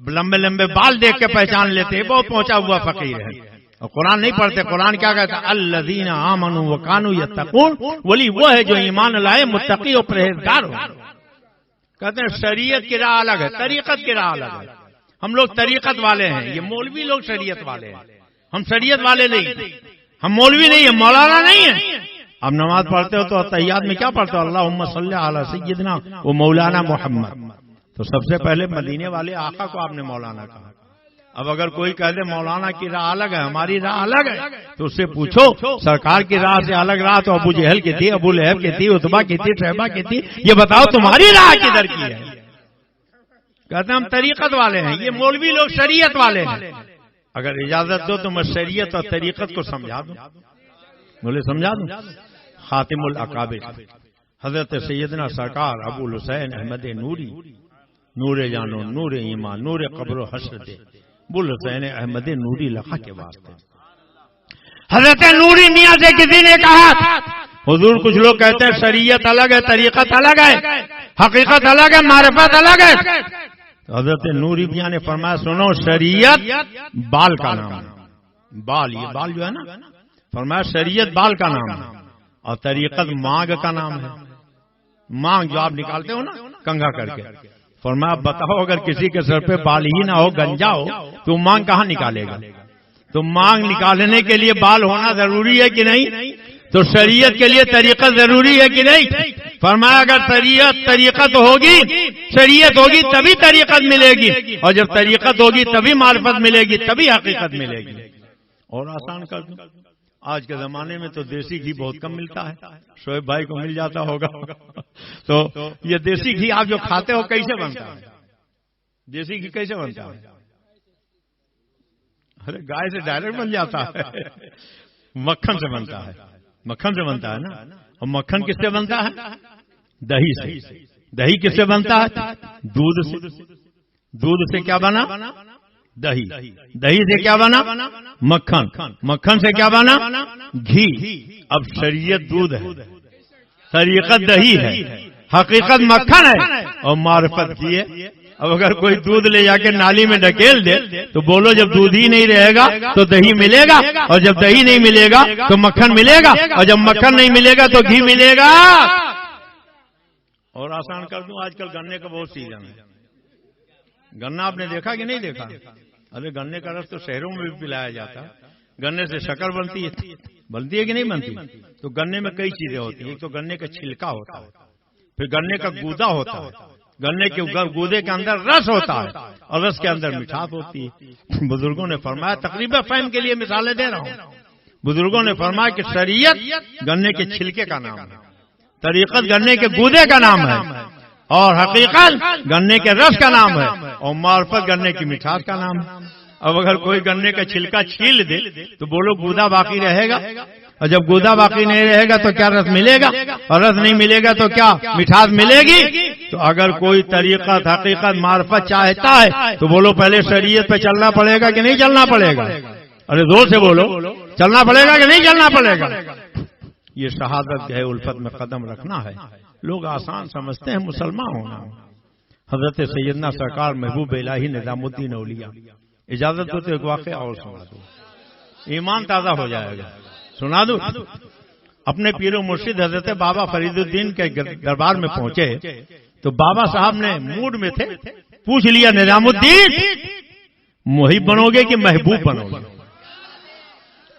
لمبے لمبے بال دیکھ کے پہچان لیتے بہت پہنچا ہوا فقیر ہے. اور قرآن نہیں پڑھتے. قرآن کیا کہتا ہے؟ الذین آمنوا وکانوا یتقون. ولی وہ ہے جو ایمان لائے، متقی اور پرہیزگار ہو. کہتے ہیں شریعت کی راہ الگ ہے، طریقت کی راہ الگ ہے. ہم لوگ طریقت والے ہیں، یہ مولوی لوگ شریعت والے ہیں. ہم شریعت والے نہیں، ہم مولوی نہیں ہیں، مولانا نہیں ہیں. اب نماز پڑھتے ہو تو تحیات میں کیا پڑھتے ہو؟ اللہم صلی علی سیدنا و مولانا محمد. تو سب سے پہلے مدینے والے آقا کو آپ نے مولانا کہا. اب اگر کوئی کہہ دے مولانا کی راہ الگ ہے، ہماری راہ الگ ہے، تو اس سے پوچھو سرکار کی راہ سے الگ راہ تو ابو جہل کی تھی، ابو لہب کی تھی، عتبہ کی تھی، شیبہ کی تھی. یہ بتاؤ تمہاری راہ کدھر کی ہے؟ کہتے ہیں ہم طریقت والے ہیں، یہ مولوی لوگ شریعت والے ہیں. اگر اجازت دو تو میں شریعت اور طریقت کو سمجھا دوں. بولے سمجھا دوں. خاتم الاکابر حضرت سیدنا سرکار ابو الحسین احمد نوری، نور جانو، نور ایمان، نور قبر و حشر دے. بول حسین احمد نوری لقا کے واسطے. حضرت نوری میاں سے کسی نے کہا حضور کچھ لوگ کہتے ہیں شریعت الگ ہے، طریقت الگ ہے، حقیقت الگ ہے، معرفت الگ ہے. حضرت نوری میاں نے فرمایا سنو، شریعت بال کا نام ہے. بال، یہ بال جو ہے نا، فرمایا شریعت بال کا نام ہے اور طریقت مانگ کا نام ہے. مانگ جو آپ نکالتے ہو نا کنگھا کر کے. فرمایا بتاؤ اگر کسی کے سر پہ بال ہی نہ ہو، گنجا ہو، تو مانگ کہاں نکالے گا؟ تو مانگ نکالنے کے لیے بال ہونا ضروری ہے کہ نہیں؟ تو شریعت کے لیے طریقت ضروری ہے کہ نہیں؟ فرمایا اگر طریقت ہوگی، شریعت ہوگی تبھی طریقت ملے گی، اور جب طریقت ہوگی تبھی معرفت ملے گی، تبھی حقیقت ملے گی. اور آسان کر دوں، آج کے زمانے میں تو دیسی گھی بہت کم ملتا ہے. شعیب بھائی کو مل جاتا ہوگا. تو یہ دیسی گھی آپ جو کھاتے ہو کیسے بنتا ہے؟ دیسی گھی کیسے بنتا ہے؟ ارے گائے سے ڈائریکٹ بن جاتا ہے. مکھن سے بنتا ہے، مکھن سے بنتا ہے نا. اور مکھن کس سے بنتا ہے؟ دہی سے. دہی کس سے بنتا ہے؟ دودھ سے. دودھ سے کیا بنا؟ دہی. دہی سے کیا بنا؟ مکھن. مکھن سے کیا بنا؟ گھی. اب شریعت دودھ ہے، طریقت دہی ہے، حقیقت مکھن ہے اور معرفت گھی ہے. اب اگر کوئی دودھ لے جا کے نالی میں ڈھکیل دے تو بولو جب دودھ ہی نہیں رہے گا تو دہی ملے گا، اور جب دہی نہیں ملے گا تو مکھن ملے گا، اور جب مکھن نہیں ملے گا تو گھی ملے گا. اور آسان کر دوں، آج کل گنے کا بہت سیزن ہے. گنا آپ نے دیکھا کہ نہیں دیکھا؟ ارے گنے کا رس تو شہروں میں بھی پلایا جاتا ہے. گنے سے شکر بنتی ہے کہ نہیں بنتی؟ تو گنے میں کئی چیزیں ہوتی ہیں. ایک تو گنے کا چھلکا ہوتا ہے، پھر گنے کا گودا ہوتا ہے، گنے کے گودے کے اندر رس ہوتا ہے اور رس کے اندر مٹھاس ہوتی ہے. بزرگوں نے فرمایا، تقریباً فہم کے لیے مثالیں دے رہا ہوں، بزرگوں نے فرمایا کہ شریعت گنے کے چھلکے کا نام ہے، طریقت گنے کے گودے کا نام ہے، اور حقیقت گنے کے رس کا نام ہے، اور معرفت گنے کی مٹھاس کا نام ہے. اب اگر کوئی گنے کا چھلکا چھیل دے تو بولو گودا باقی رہے گا، اور جب گودا باقی نہیں رہے گا تو کیا رس ملے گا؟ اور رس نہیں ملے گا تو کیا مٹھاس ملے گی؟ تو اگر کوئی طریقت، حقیقت، معرفت چاہتا ہے تو بولو پہلے شریعت پہ چلنا پڑے گا کہ نہیں چلنا پڑے گا؟ ارے زور سے بولو، چلنا پڑے گا کہ نہیں چلنا پڑے گا؟ یہ شہادت ہے، الفت میں قدم رکھنا ہے. لوگ آسان سمجھتے ہیں مسلمان ہونا. حضرت سیدنا سرکار محبوب الہی نظام الدین اولیاء، اجازت دو تو ایک واقعہ اور سنا دو، ایمان تازہ ہو جائے گا. سنا دو. اپنے پیر و مرشد حضرت بابا فرید الدین کے دربار میں پہنچے تو بابا صاحب نے موڈ میں تھے، پوچھ لیا نظام الدین محب بنو گے کہ محبوب بنو گے؟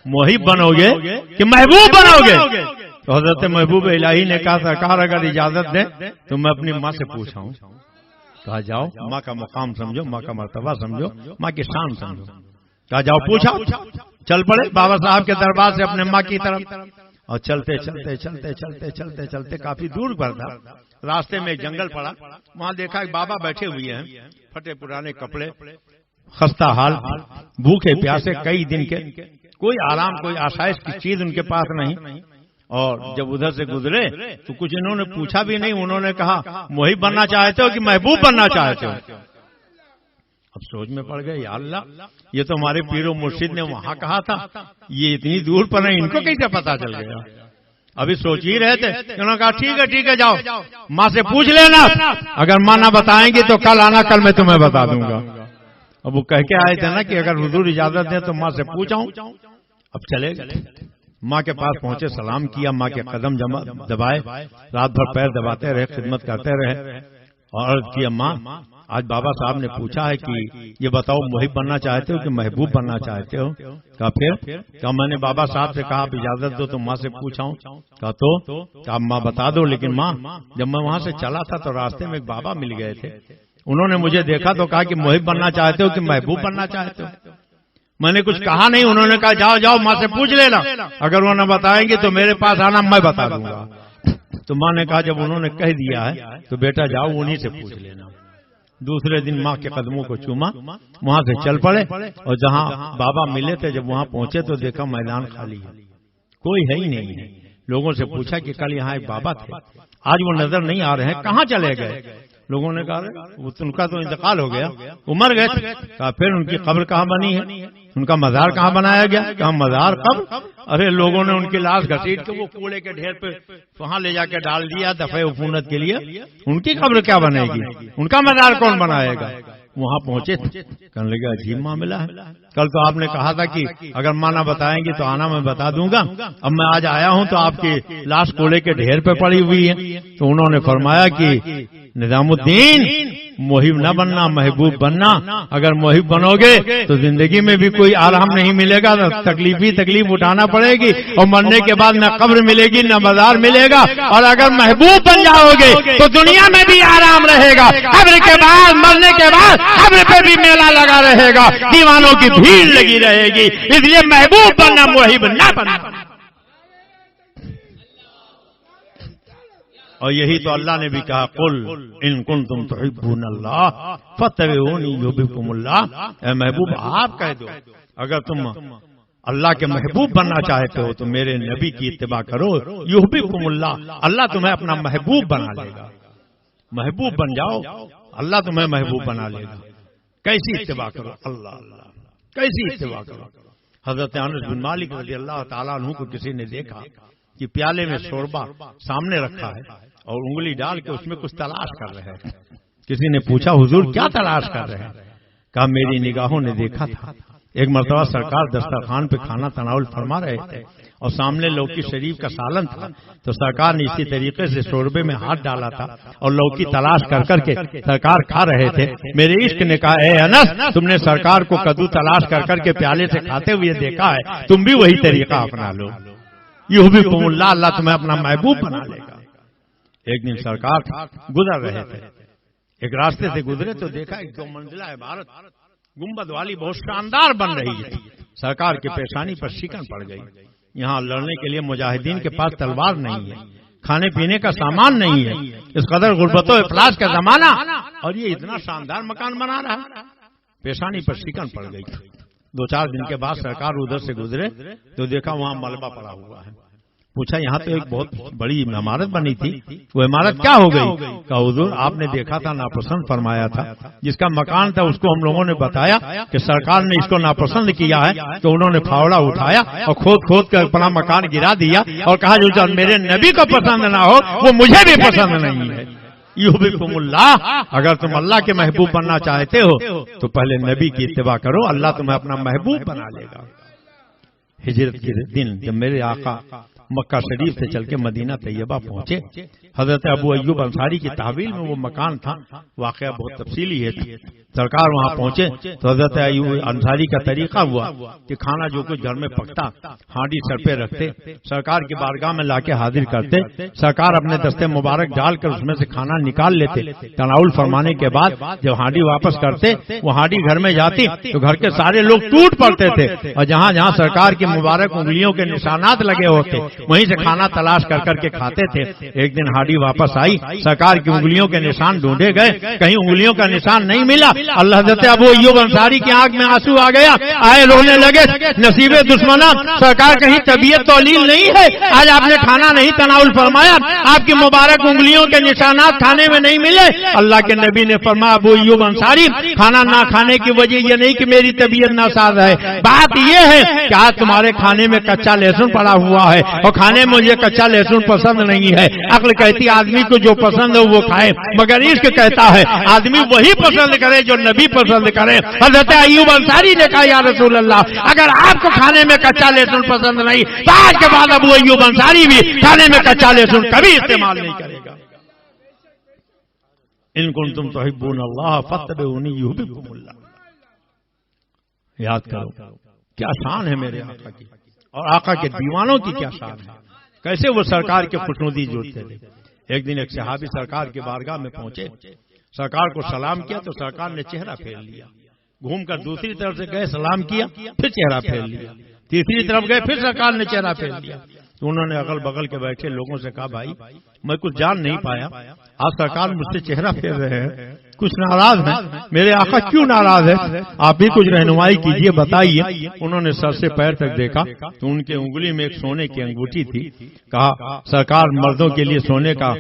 محب بنو گے کہ محبوب بنو گے؟ تو حضرت محبوب الہی نے کہا سرکار اگر اجازت دیں تو میں اپنی ماں سے پوچھا ہوں. کہا جاؤ، ماں کا مقام سمجھو، ماں کا مرتبہ سمجھو، ماں کی شان سمجھو. کہا جاؤ پوچھا. چل پڑے بابا صاحب کے دربار سے اپنے ماں کی طرف، اور چلتے چلتے چلتے چلتے چلتے چلتے کافی دور پر تھا. راستے میں ایک جنگل پڑا، وہاں دیکھا ایک بابا بیٹھے ہوئے ہیں، پھٹے پرانے کپڑے، خستہ حال، بھوکے پیاسے کئی دن کے، کوئی آرام، کوئی آسائش کی چیز ان کے پاس نہیں. اور جب ادھر سے گزرے تو کچھ انہوں نے پوچھا بھی نہیں، انہوں نے کہا محب بننا چاہتے ہو کہ محبوب بننا چاہتے ہو؟ اب سوچ میں پڑ گئے، یا اللہ یہ تو ہمارے پیر و مرشد نے وہاں کہا تھا، یہ اتنی دور پر نہیں، ان کو کیسے پتا چل گیا؟ ابھی سوچ ہی رہے تھے. انہوں نے کہا ٹھیک ہے جاؤ ماں سے پوچھ لینا، اگر ماں نہ بتائیں گی تو کل آنا، کل میں تمہیں بتا دوں گا. اب وہ کہہ کے آئے تھے نا کہ اگر حضور اجازت دیں تو ماں سے پوچھاؤں. اب چلے گئے، ماں کے پاس پہنچے، سلام کیا، ماں کے قدم دبائے، رات بھر پیر دباتے رہے، خدمت کرتے رہے، اور عرض کیا ماں آج بابا صاحب نے پوچھا ہے کہ یہ بتاؤ محب بننا چاہتے ہو کہ محبوب بننا چاہتے ہو؟ کہا پھر؟ کہا میں نے بابا صاحب سے کہا آپ اجازت دو تو ماں سے پوچھاؤں. کہا تو کہا ماں بتا دو، لیکن ماں جب میں وہاں سے چلا تھا تو راستے میں ایک بابا مل گئے تھے، انہوں نے مجھے دیکھا تو کہا کہ محب بننا چاہتے ہو کہ محبوب بننا چاہتے ہو؟ میں نے کچھ کہا نہیں، انہوں نے کہا جاؤ ماں سے پوچھ لینا، اگر وہ نہ بتائیں گے تو میرے پاس آنا، میں بتا دوں گا. تو ماں نے کہا جب انہوں نے کہہ دیا ہے تو بیٹا جاؤ انہی سے پوچھ لینا. دوسرے دن ماں کے قدموں کو چوما، وہاں سے چل پڑے، اور جہاں بابا ملے تھے جب وہاں پہنچے تو دیکھا میدان خالی ہے، کوئی ہے ہی نہیں ہے. لوگوں سے پوچھا کہ کل یہاں ایک بابا تھے، آج وہ نظر نہیں آ رہے ہیں، کہاں چلے گئے؟ لوگوں نے کہا ان کا تو انتقال ہو گیا، وہ مر گئے تھے۔ کہا پھر ان کی قبر کہاں بنی ہے، ان کا مزار کہاں بنایا گیا؟ کہا مزار قبر؟ ارے لوگوں نے ان کی لاش گھسیٹ کے وہ کوڑے کے ڈھیر پہ وہاں لے جا کے ڈال دیا دفع عفونت کے لیے، ان کی قبر کیا بنے گی، ان کا مزار کون بنائے گا؟ وہاں پہنچے کہنے لگے عجیب معاملہ ہے، کل تو آپ نے کہا تھا کہ اگر ماں نہ بتائیں گے تو آنا میں بتا دوں گا، اب میں آج آیا ہوں تو آپ کی لاش کوڑے کے ڈھیر پہ پڑی ہوئی ہے۔ تو انہوں نے فرمایا کہ نظام الدین محب نہ بننا، محبوب بننا، اگر محب بنو گے تو زندگی میں بھی کوئی آرام نہیں ملے گا، تکلیف ہی تکلیف اٹھانا پڑے گی، اور مرنے کے بعد نہ قبر ملے گی نہ مزار ملے گا، اور اگر محبوب بن جاؤ گے تو دنیا میں بھی آرام رہے گا، قبر کے بعد مرنے کے بعد قبر پہ بھی میلہ لگا رہے گا، دیوانوں کی بھیڑ لگی رہے گی، اس لیے محبوب بننا، محب نہ بننا۔ اور یہی تو اللہ نے بھی کہا قل ان کنتم تحبون اللہ فاتبعونی یحببکم اللہ، اے محبوب آپ کہہ دو اگر تم اللہ کے محبوب بننا چاہتے ہو تو میرے نبی کی اتباع کرو، یحببکم اللہ، اللہ تمہیں اپنا محبوب بنا لے گا، محبوب بن جاؤ اللہ تمہیں محبوب بنا لے گا۔ کیسی اتباع کرو؟ اللہ اللہ کیسی اتباع کرو؟ حضرت انس بن مالک رضی اللہ تعالیٰ عنہ کو کسی نے دیکھا کہ پیالے میں شوربہ سامنے رکھا ہے اور انگلی ڈال کے اس میں کچھ تلاش کر رہے ہیں۔ کسی نے پوچھا حضور کیا تلاش کر رہے ہیں؟ کہا میری نگاہوں نے دیکھا تھا ایک مرتبہ سرکار دسترخوان پہ کھانا تناول فرما رہے تھے اور سامنے لوکی شریف کا سالن تھا، تو سرکار نے اسی طریقے سے شوربے میں ہاتھ ڈالا تھا اور لوکی تلاش کر کر کے سرکار کھا رہے تھے۔ میرے عشق نے کہا اے انس تم نے سرکار کو کدو تلاش کر کر کے پیالے سے کھاتے ہوئے دیکھا ہے، تم بھی وہی طریقہ اپنا لو، یحببکم اللہ، اللہ تمہیں اپنا محبوب بنا لے گا۔ ایک دن سرکار گزر رہے تھے، ایک راستے سے گزرے تو دیکھا ایک 2 منزلہ عمارت گنبد والی بہت شاندار بن رہی ہے۔ سرکار کے پیشانی پر شکن پڑ گئی، یہاں لڑنے کے لیے مجاہدین کے پاس تلوار نہیں ہے، کھانے پینے کا سامان نہیں ہے، اس قدر غربت و افلاس کا زمانہ اور یہ اتنا شاندار مکان بنا رہا، پیشانی پر شکن پڑ گئی۔ 2-4 دن کے بعد سرکار ادھر سے گزرے تو دیکھا وہاں ملبہ پڑا ہوا ہے، پوچھا یہاں تو ایک بہت بڑی عمارت بنی تھی، وہ عمارت کیا ہو گئی؟ کہا حضور آپ نے دیکھا تھا ناپسند فرمایا تھا، جس کا مکان تھا اس کو ہم لوگوں نے بتایا کہ سرکار نے اس کو ناپسند کیا ہے، تو انہوں نے پھاوڑا اٹھایا اور کھود کھود کر اپنا مکان گرا دیا اور کہا جو میرے نبی کو پسند نہ ہو وہ مجھے بھی پسند نہیں ہے۔ یحببکم اللہ، اگر تم اللہ کے محبوب بننا چاہتے ہو تو پہلے نبی کی اتباع کرو، اللہ تمہیں اپنا محبوب بنا لے گا۔ ہجرت کے دن جب میرے آقا مکہ شریف سے چل کے مدینہ طیبہ پہنچے، حضرت ابو ایوب انصاری کی تحویل میں وہ مکان تھا، واقعہ بہت تفصیلی ہے۔ سرکار وہاں پہنچے تو حضرت ایوب انصاری کا طریقہ ہوا کہ کھانا جو کچھ گھر میں پکتا ہانڈی سر پہ رکھتے، سرکار کی بارگاہ میں لا کے حاضر کرتے، سرکار اپنے دستے مبارک ڈال کر اس میں سے کھانا نکال لیتے، تناول فرمانے کے بعد جب ہانڈی واپس کرتے وہ ہانڈی گھر میں جاتی تو گھر کے سارے لوگ ٹوٹ پڑتے تھے، اور جہاں جہاں سرکار کی مبارک انگلیوں کے نشانات لگے ہوتے وہیں سے کھانا تلاش کر کر کے کھاتے تھے۔ ایک دن ہانڈی واپس آئی، سرکار کی انگلیوں کے نشان ڈھونڈے گئے، کہیں انگلیوں کا نشان نہیں ملا۔ اللہ حضرت ابو ایوب انصاری کی آنکھ میں آنسو آ گیا، آئے رونے لگے، نصیب دشمنا سرکار کہیں طبیعت تولیل نہیں ہے، آج آپ نے کھانا نہیں تناول فرمایا، آپ کی مبارک انگلیوں کے نشانات کھانے میں نہیں ملے۔ اللہ کے نبی نے فرمایا ابو ایوب انصاری کھانا نہ کھانے کی وجہ یہ نہیں کہ میری طبیعت ناساز ہے، بات یہ ہے کہ آج تمہارے کھانے میں کچا لہسن پڑا ہوا ہے اور کھانے میں مجھے کچا لہسن پسند نہیں ہے۔ عقل کہتی آدمی کو جو پسند ہے وہ کھائے، مگر عشق کہتا ہے آدمی وہی پسند کرے جو نبی پسند کرے۔ حضرت ایوب انصاری نے کہا یا رسول اللہ اگر آپ کو کھانے میں کچا لہسن پسند نہیں تو آج کے بعد ابو ایوب انصاری بھی کھانے میں کچا لہسن کبھی استعمال نہیں کرے گا۔ ان کنتم تحبون اللہ فاتبعونی یحببکم اللہ۔ یاد کرو کیا شان ہے میرے آقا کی اور آقا کے دیوانوں کی کیا شان ہے، کیسے وہ سرکار کے خوشنودی جوڑتے تھے۔ ایک دن ایک صحابی سرکار کی بارگاہ میں پہنچے، سرکار کو سلام کیا تو سرکار نے چہرہ پھیر لیا، گھوم کر دوسری طرف سے گئے سلام کیا پھر چہرہ پھیر لیا، تیسری طرف گئے پھر سرکار نے چہرہ پھیر لیا۔ تو انہوں نے اگل بغل کے بیٹھے لوگوں سے کہا بھائی میں کچھ جان نہیں پایا، آج سرکار مجھ سے چہرہ پھیر رہے ہیں، کچھ ناراض ہیں، میرے آقا کیوں ناراض ہے، آپ بھی کچھ رہنمائی کیجئے بتائیے۔ انہوں نے سر سے پیر تک دیکھا تو ان کے انگلی میں ایک سونے کی انگوٹھی تھی، کہا سرکار مردوں کے لیے سونے کا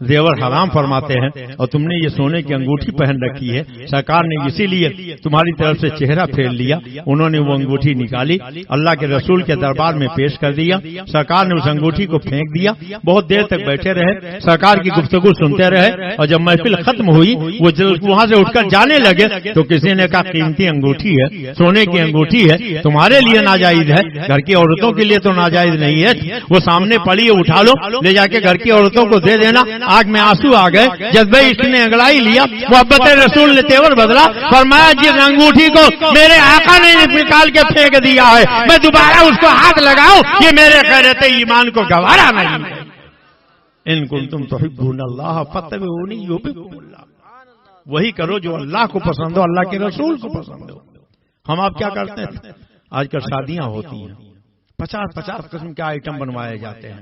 زیور حرام فرماتے ہیں اور تم نے یہ سونے کی انگوٹھی پہن رکھی ہے، سرکار نے اسی لیے تمہاری طرف سے چہرہ پھیر لیا۔ انہوں نے وہ انگوٹھی نکالی، اللہ کے رسول کے دربار میں پیش کر دیا، سرکار نے اس انگوٹھی کو پھینک دیا۔ بہت دیر تک بیٹھے رہے، سرکار کی گفتگو سنتے رہے، اور جب محفل ختم ہوئی وہ وہاں سے اٹھ کر جانے لگے تو کسی نے کہا قیمتی انگوٹھی ہے، سونے کی انگوٹھی ہے، تمہارے لیے ناجائز ہے، گھر کی عورتوں کے لیے تو ناجائز نہیں ہے، وہ سامنے پڑی ہے، اٹھا لو، لے جا کے گھر کی عورتوں کو دے دینا۔ آنکھ میں آنسو آ گئے، جذبہ عشق نے انگڑائی لیا، محبت رسول نے تیور بدلا، فرمایا جس انگوٹھی کو میرے آقا نے نکال کے پھینک دیا ہے میں دوبارہ اس کو ہاتھ لگاؤں، یہ میرے غیرت ایمان کو گوارا نہیں ہے۔ ان کنتم تحبون اللہ فاتبعونی یحببکم اللہ، وہی کرو جو اللہ کو پسند ہو، اللہ کے رسول کو پسند ہو۔ ہم آپ کیا کرتے ہیں؟ آج کل شادیاں ہوتی ہیں، 50 قسم کے آئٹم بنوائے جاتے ہیں،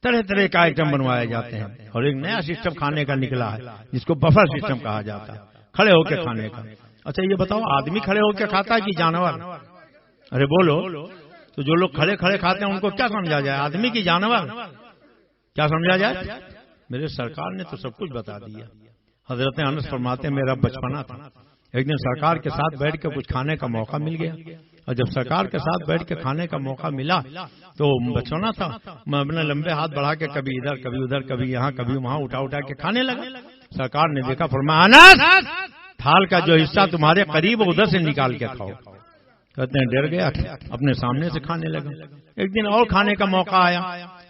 طرح طرح کا آئٹم بنوائے جاتے ہیں، اور ایک نیا سسٹم کھانے کا نکلا ہے جس کو بفر سسٹم کہا جاتا ہے، کھڑے ہو کے کھانے کا۔ اچھا یہ بتاؤ، آدمی کھڑے ہو کے کھاتا ہے کہ جانور؟ ارے بولو، تو جو لوگ کھڑے کھڑے کھاتے ہیں ان کو کیا سمجھا جائے، آدمی کی جانور؟ کیا سمجھا جائے؟ میرے سرکار نے تو سب کچھ بتا دیا۔ حضرت انس فرماتے ہیں میرا بچپنا تھا، ایک دن سرکار کے ساتھ بیٹھ کے کچھ کھانے کا موقع مل گیا، اور جب سرکار کے ساتھ بیٹھ کے کھانے کا موقع ملا تو بچپنا تھا، میں اپنے لمبے ہاتھ بڑھا کے کبھی ادھر کبھی ادھر کبھی یہاں کبھی وہاں اٹھا کے کھانے لگا۔ سرکار نے دیکھا، فرمایا انس تھال کا جو حصہ تمہارے قریب ادھر سے نکال کے کھاؤ۔ کہتے ہیں ڈر گیا، اپنے سامنے سے کھانے لگا۔ ایک دن اور کھانے کا موقع آیا،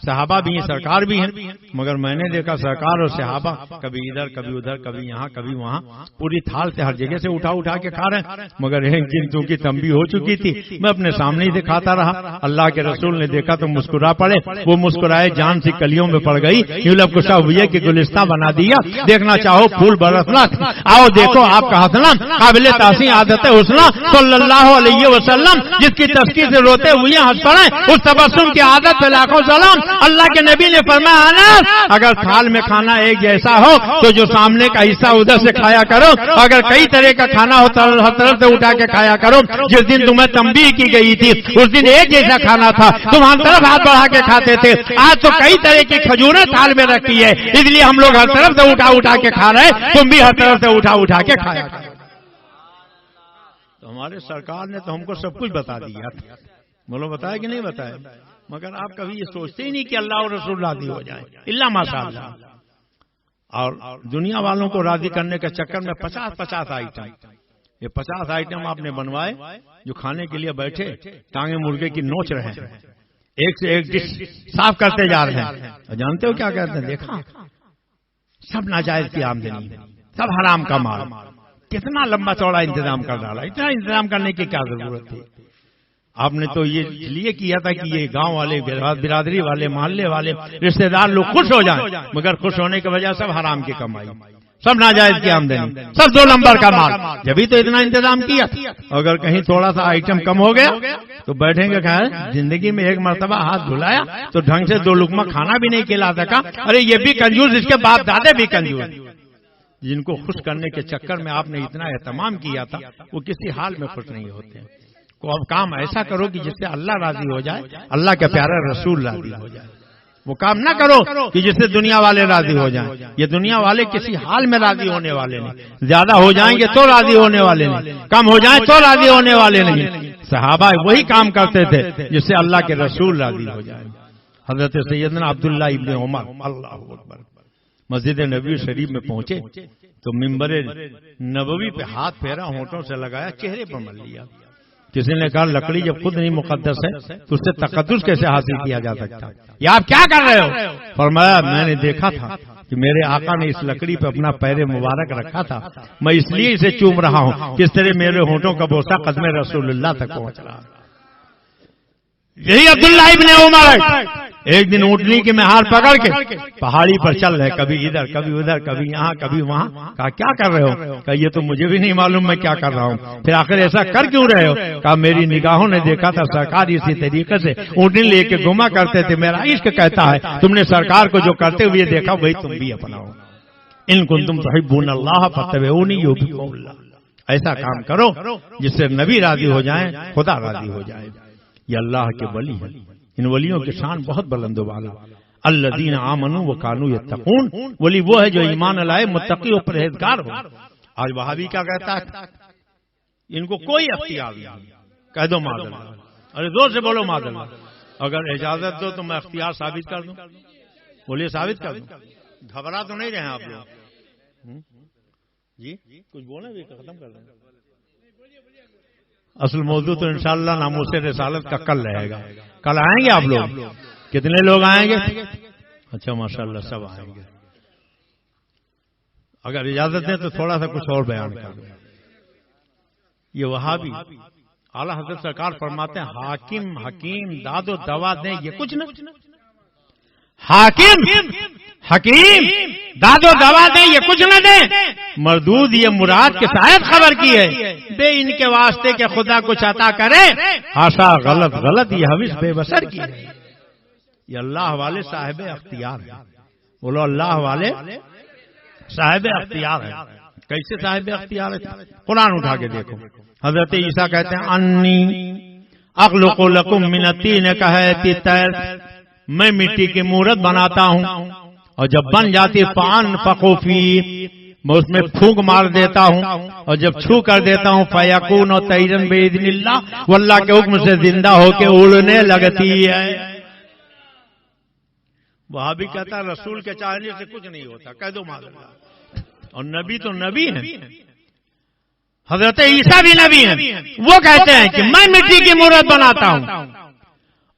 صحابہ بھی ہیں، سرکار بھی ہیں، مگر میں نے دیکھا سرکار اور صحابہ کبھی ادھر کبھی ادھر کبھی یہاں کبھی وہاں پوری تھال سے ہر جگہ سے اٹھا کے کھا رہے ہیں، مگر ایک دن چونکہ تنبیہ ہو چکی تھی میں اپنے سامنے ہی سے کھاتا رہا۔ اللہ کے رسول نے دیکھا تو مسکرا پڑے، وہ مسکرائے، جان سی کلیوں میں پڑ گئی، یوں لب کشا ہوئے کہ گلستہ بنا دیا، دیکھنا چاہو پھول برسنا، آؤ دیکھو آپ کا حسنا، قابل تحسین عادت حسنا صلی اللہ علیہ وسلم، جس کی تذکیر سے روتے ہوئے ہنس پڑے، اس تبسم کی عادت پہ لاکھوں سلام۔ اللہ کے نبی نے فرمایا انس اگر تھال میں کھانا ایک جیسا ہو تو جو سامنے کا حصہ ادھر سے کھایا کرو، اگر کئی طرح کا کھانا ہو تو ہر طرف سے اٹھا کے کھایا کرو۔ جس دن تمہیں تنبیہ کی گئی تھی اس دن ایک جیسا کھانا تھا، تم ہر طرف ہاتھ بڑھا کے کھاتے تھے، آج تو کئی طرح کی کھجوریں تھال میں رکھی ہے، اس لیے ہم لوگ ہر طرف سے اٹھا کے کھا رہے، تم بھی ہر طرف سے اٹھا کے کھایا کرو۔ تو ہمارے سرکار نے تو ہم کو سب کچھ بتا دیا، بولو بتایا کہ نہیں بتایا؟ مگر آپ کبھی یہ سوچتے ہی نہیں کہ اللہ اور رسول راضی ہو جائے، اللہ ماشاء اللہ۔ اور دنیا والوں کو راضی کرنے کے چکر میں 50 آئٹم، یہ 50 آئٹم آپ نے بنوائے جو کھانے کے لیے بیٹھے ٹانگیں مرغے کی نوچ رہے ہیں، ایک سے ایک ڈش صاف کرتے جا رہے ہیں۔ جانتے ہو کیا کہتے ہیں؟ دیکھا سب ناجائز کی آمدنی، سب حرام کا مال، کتنا لمبا چوڑا انتظام کر ڈالا، اتنا انتظام کرنے کی کیا ضرورت تھی؟ آپ نے تو یہ اس لیے کیا تھا کہ یہ گاؤں والے، برادری والے، محلے والے، رشتہ دار لوگ خوش ہو جائیں، مگر خوش ہونے کی وجہ سب حرام کی کمائی، سب ناجائز کی آمدنی، سب 2 نمبر کا مال۔ جبھی تو اتنا انتظام کیا، اگر کہیں تھوڑا سا آئٹم کم ہو گیا تو بیٹھیں گے کہا زندگی میں ایک مرتبہ ہاتھ دھلایا تو ڈھنگ سے 2 لقمہ کھانا بھی نہیں کھلا سکا، ارے یہ بھی کنجوس، اس کے باپ دادے بھی کنجوس۔ جن کو خوش کرنے کے چکر میں آپ نے اتنا اہتمام کیا تھا وہ کسی حال میں خوش نہیں ہوتے۔ کو اب کام ایسا کرو کہ جس سے اللہ راضی ہو جائے، اللہ کے پیارے رسول راضی ہو جائے۔ وہ کام نہ کرو کہ جس سے دنیا والے راضی ہو جائیں، یہ دنیا والے کسی حال میں راضی ہونے والے نہیں، زیادہ ہو جائیں گے تو راضی ہونے والے نہیں، کم ہو جائیں تو راضی ہونے والے نہیں۔ صحابہ وہی کام کرتے تھے جس سے اللہ کے رسول راضی ہو جائے۔ حضرت سیدنا عبداللہ ابن عمر اللہ اکبر مسجد نبوی شریف میں پہنچے تو ممبر نبوی پہ ہاتھ پھیرا، ہونٹوں سے لگایا، چہرے پر مل لیا۔ کسی نے کہا لکڑی جب خود نہیں مقدس ہے تو اس سے تقدس کیسے حاصل کیا جا سکتا؟ یہ آپ کیا کر رہے ہو؟ فرمایا میں نے دیکھا تھا کہ میرے آقا نے اس لکڑی پہ اپنا پیر مبارک رکھا تھا، میں اس لیے اسے چوم رہا ہوں، کس طرح میرے ہونٹوں کا بوسہ قدم رسول اللہ تک پہنچ رہا۔ یہی عبداللہ ابن عمر ایک دن اونٹنی کی مہار پکڑ کے پہاڑی پر چل رہے، کبھی ادھر کبھی ادھر کبھی یہاں کبھی وہاں۔ کہا کیا کر رہے ہو؟ کہا یہ تو مجھے بھی نہیں معلوم میں کیا کر رہا ہوں۔ پھر آخر ایسا کر کیوں رہے ہو؟ کہا میری نگاہوں نے دیکھا تھا سرکار اسی طریقے سے اونٹنی لے کے گھوما کرتے تھے، میرا عشق کہتا ہے تم نے سرکار کو جو کرتے ہوئے دیکھا وہی تم بھی اپناؤ۔ ان کنتم تحبون اللہ فاتبعونی یحببکم اللہ، ایسا کام کرو جس سے نبی راضی ہو جائیں، خدا راضی ہو جائے۔ یہ اللہ کے ولی ہیں، ان ولیوں کی شان بہت بلند و بالا۔ الذین آمنوا وکانوا یتقون، ولی وہ ہے جو ایمان لائے متقی و پرہیزگار ہو۔ آج وہابی کیا کہتا ہے؟ ان کو کوئی اختیار نہیں، کہہ دو معاذ اللہ، ارے زور سے بولو معاذ اللہ، اگر اجازت دو تو میں اختیار ثابت کر دوں، بولیے ثابت کر دوں، گھبرا تو نہیں رہے ہیں آپ لوگ؟ جی کچھ بولیں بھی ختم کر دیں۔ اصل موضوع تو انشاءاللہ ناموس رسالت کا کل رہے گا، کل آئیں گے آپ لوگ؟ کتنے لوگ آئیں گے؟ اچھا ماشاءاللہ سب آئیں گے، اگر اجازت دیں تو تھوڑا سا کچھ اور بیان کر دیں۔ یہ وہابی اعلیٰ حضرت سرکار فرماتے ہیں حاکم حکیم داد و دوا دیں یہ کچھ نہ، حاکم حکیم داد و دوا دیں یہ کچھ نہ دیں، مردود یہ مراد کے شاید خبر کی ہے، بے ان کے واسطے کہ خدا کچھ عطا کرے، ہاشا غلط غلط یہ حوث بے بسر کی ہے۔ یہ اللہ والے صاحب اختیار ہے، بولو اللہ والے صاحب اختیار ہے۔ کیسے صاحب اختیار ہے؟ قرآن اٹھا کے دیکھو، حضرت عیسیٰ کہتے ہیں انی اخلق لکم من الطین کہیت الطیر، میں مٹی کی مورت بناتا ہوں اور جب بن جاتی فانفخ فیہ، میں اس میں پھونک مار دیتا ہوں اور جب چھو کر دیتا ہوں فیکون طیرا باذن اللہ، واللہ کے حکم سے زندہ ہو کے اڑنے لگتی ہے۔ وہابی کہتا ہے رسول کے چاہنے سے کچھ نہیں ہوتا، کہہ دو معاذ اللہ، اور نبی تو نبی ہیں، حضرت عیسیٰ بھی نبی ہیں، وہ کہتے ہیں کہ میں مٹی کی مورت بناتا ہوں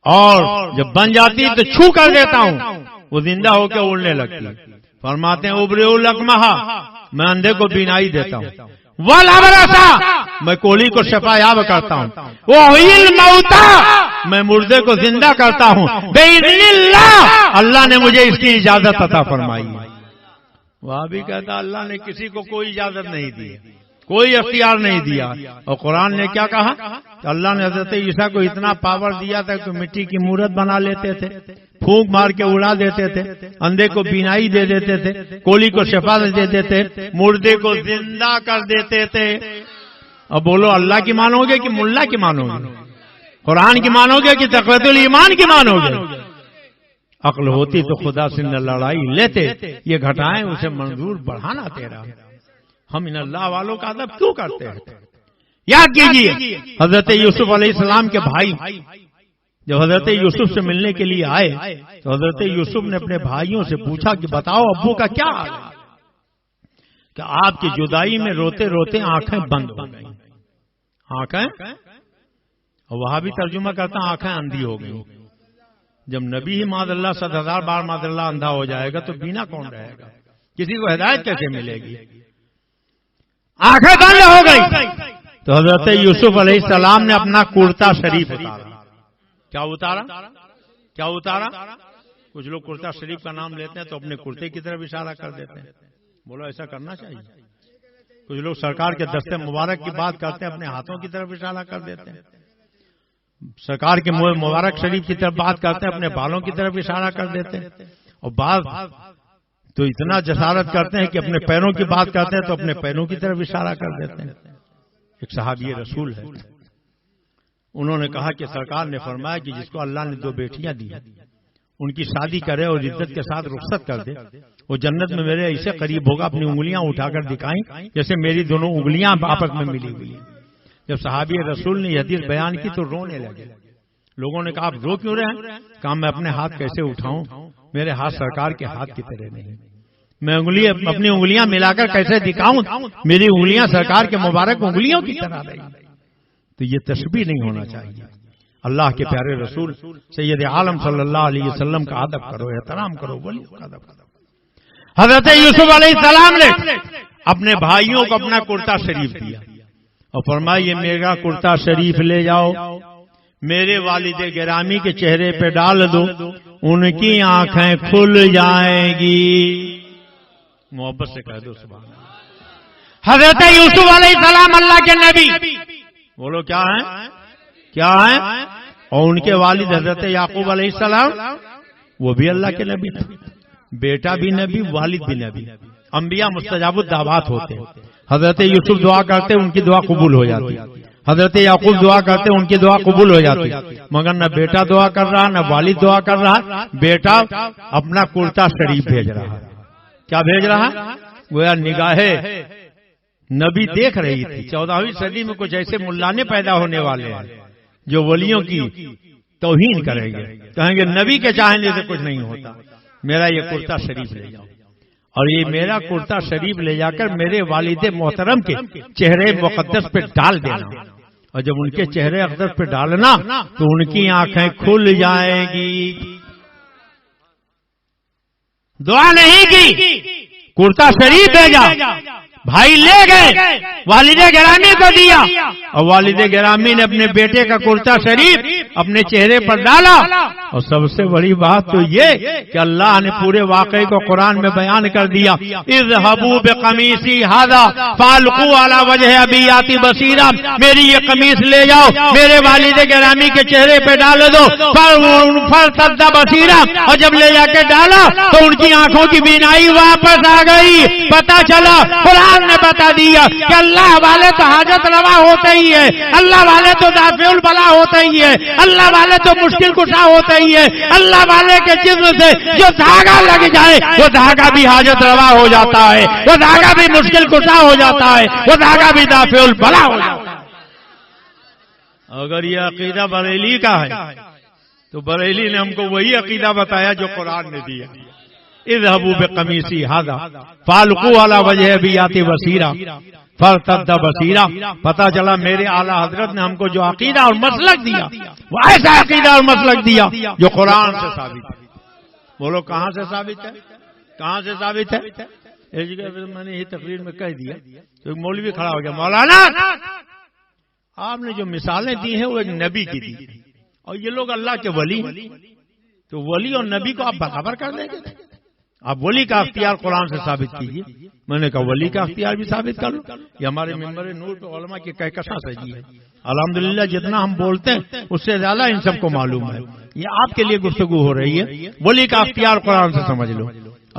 اور جب بن جاتی تو چھو کر دیتا ہوں وہ زندہ ہو کے اڑنے لگتی ہے۔ فرماتے ہیں ابرئ الاکمہ، میں اندھے کو بینائی دیتا ہوں، والابرص، میں کولی کو شفا یاب کرتا ہوں، واحیی الموتى، میں مردے کو زندہ کرتا ہوں، باذن اللہ، اللہ نے مجھے اس کی اجازت عطا فرمائی ہے۔ وہ بھی کہتا اللہ نے کسی کو کوئی اجازت نہیں دی، کوئی اختیار نہیں دیا، اور قرآن نے کیا کہا کہ اللہ نے حضرت عیسیٰ کو اتنا پاور دیا تھا کہ مٹی کی مورت بنا لیتے تھے، پھونک مار کے اڑا دیتے تھے، اندھے کو بینائی دے دیتے تھے، کولی کو شفا دے دیتے تھے، مردے کو زندہ کر دیتے تھے۔ اب بولو اللہ کی مانو گے کہ ملا کی مانو گے؟ قرآن کی مانو گے کہ تقویت الایمان کی مانو گے؟ عقل ہوتی تو خدا سے نہ لڑائی لیتے، یہ گھٹائیں اسے منظور بڑھانا تیرا، ہم ان اللہ والوں کا ادب کیوں کرتے ہیں؟ یاد کیجئے حضرت یوسف علیہ السلام کے بھائی جب حضرت یوسف سے ملنے کے لیے آئے تو حضرت یوسف نے اپنے بھائیوں سے پوچھا کہ بتاؤ ابو کا کیا حال ہے، کہ آپ کی جدائی میں روتے روتے آنکھیں بند ہو گئی، آنکھیں، اور وہاں بھی ترجمہ کرتا آنکھیں اندھی ہو گئی۔ جب نبی ہی معاذ اللہ 100,000 بار معاذ اللہ اندھا ہو جائے گا تو بینا کون رہے گا؟ کسی کو ہدایت کیسے ملے گی؟ آنکھیں بند ہو گئی تو حضرت یوسف علیہ السلام نے اپنا کرتا شریف اتارا۔ کیا اتارا؟ کیا اتارا؟ کچھ لوگ کرتا شریف کا نام لیتے ہیں تو اپنے کرتے کی طرف اشارہ کر دیتے ہیں، بولو ایسا کرنا چاہیے۔ کچھ لوگ سرکار کے دستے مبارک کی بات کرتے ہیں اپنے ہاتھوں کی طرف اشارہ کر دیتے ہیں، سرکار کے مبارک شریف کی طرف بات کرتے ہیں اپنے بالوں کی طرف اشارہ کر دیتے ہیں، اور بعض تو اتنا جسارت کرتے ہیں کہ اپنے پیروں کی بات کرتے ہیں تو اپنے پیروں کی طرف اشارہ کر دیتے ہیں۔ ایک صحابی رسول ہے، انہوں نے کہا کہ سرکار نے فرمایا کہ جس کو اللہ نے 2 بیٹیاں دی ان کی شادی کرے اور عزت کے ساتھ رخصت کر دے، وہ جنت میں میرے ایسے قریب ہوگا اپنی انگلیاں اٹھا کر دکھائیں جیسے میری دونوں انگلیاں آپس میں ملی ہوئی۔ جب صحابی رسول نے یہ حدیث بیان کی تو رونے لگے، لوگوں نے کہا آپ رو کیوں رہے ہیں؟ کہا میں اپنے ہاتھ کیسے اٹھاؤں، میرے ہاتھ سرکار کے ہاتھ کی طرح نہیں، میں اپنی انگلیاں ملا کر کیسے دکھاؤں، میری انگلیاں سرکار کے مبارک انگلیوں کی طرح رہی۔ تو یہ تشبیہ نہیں ہونا چاہیے، اللہ کے پیارے رسول سید عالم صلی اللہ علیہ وسلم کا ادب کرو، احترام کرو، ولی کا ادب کرو۔ حضرت یوسف علیہ السلام نے اپنے بھائیوں کو اپنا کرتا شریف دیا اور فرمایا یہ میرا کرتا شریف لے جاؤ، میرے والد گرامی کے چہرے پہ ڈال دو، ان کی آنکھیں کھل جائیں گی۔ محبت سے کہہ دو سبحان اللہ۔ حضرت یوسف علیہ السلام اللہ کے نبی، بولو کیا ہیں؟ کیا ہیں؟ اور ان کے والد حضرت یعقوب علیہ السلام وہ بھی اللہ کے نبی تھے، بیٹا بھی نبی، والد بھی نبی۔ انبیاء مستجاب الدعوات ہوتے ہیں، حضرت یوسف دعا کرتے ان کی دعا قبول ہو جاتی، حضرت یعقوب دعا کرتے ان کی دعا قبول ہو جاتی، مگر نہ بیٹا دعا کر رہا نہ والد دعا کر رہا، بیٹا اپنا کرتا شریف بھیج رہا ہے۔ کیا بھیج رہا ہے؟ گویا نگاہیں نبی دیکھ رہی تھی 14ویں صدی میں کچھ ایسے ملانے پیدا ہونے والے ہیں جو ولیوں کی توہین کریں گے، کہیں گے نبی کے چاہنے سے کچھ نہیں ہوتا، میرا یہ کرتا شریف لے جاؤ، اور یہ میرا کرتا شریف لے جا کر میرے والد محترم کے چہرے مقدس پہ ڈال دینا، اور جب ان کے چہرے اقدس پہ ڈالنا تو ان کی آنکھیں کھل جائیں گی۔ دعا نہیں کی، کرتا شریف بھیجا، بھائی لے گئے، والد گرامی کو دیا، اور والد گرامی نے اپنے بیٹے کا کرتا شریف اپنے چہرے پر ڈالا۔ اور سب سے بڑی بات تو یہ کہ اللہ نے پورے واقعے کو قرآن میں بیان کر دیا، اذهبوا بقمیصی ھذا فالقوا علی وجہ ابی بصیرا، میری یہ قمیص لے جاؤ میرے والد گرامی کے چہرے پہ ڈال دو، فارتد بصیرا، اور جب لے جا کے ڈالا تو ان کی آنکھوں کی بینائی واپس آ گئی۔ پتہ چلا قرآن نے بتا دیا کہ اللہ والے تو حاجت روا ہوتے ہی ہے، اللہ والے تو دافع البلا ہوتے ہی ہے، اللہ والے تو مشکل کشا ہوتے ہی ہے، اللہ والے کے جسم سے جو دھاگا لگ جائے وہ دھاگا بھی حاجت روا ہو جاتا ہے، وہ دھاگا بھی مشکل کشا ہو جاتا ہے، وہ دھاگا بھی دافع البلا ہو جاتا ہے۔ اگر یہ عقیدہ بریلی کا ہے تو بریلی نے ہم کو وہی عقیدہ بتایا جو قرآن نے دیا، اذهبوا بقمیصی ھذا فالقوا علی وجہ ابی بصیرا فارتد بصیرا۔ پتہ چلا میرے اعلیٰ حضرت نے ہم کو جو عقیدہ اور مسلک دیا وہ ایسا عقیدہ اور مسلک دیا جو قرآن سے ثابت ہے۔ بولو کہاں سے ثابت ہے؟ کہاں سے ثابت ہے؟ ایک جگہ میں نے یہ تقریر میں کہہ دیا تو ایک مولوی کھڑا ہو گیا، مولانا آپ نے جو مثالیں دی ہیں وہ ایک نبی کی دی، اور یہ لوگ اللہ کے ولی ہیں، تو ولی اور نبی کو آپ برابر کر دیں گے؟ آپ ولی کا اختیار قرآن سے ثابت کیجیے۔ میں نے کہا ولی کا اختیار بھی ثابت کر لو، یہ ہمارے ممبر نور پہ علماء کی کہکشاں سجی ہے، الحمدللہ جتنا ہم بولتے ہیں اس سے زیادہ ان سب کو معلوم ہے، یہ آپ کے لیے گفتگو ہو رہی ہے۔ ولی کا اختیار قرآن سے سمجھ لو۔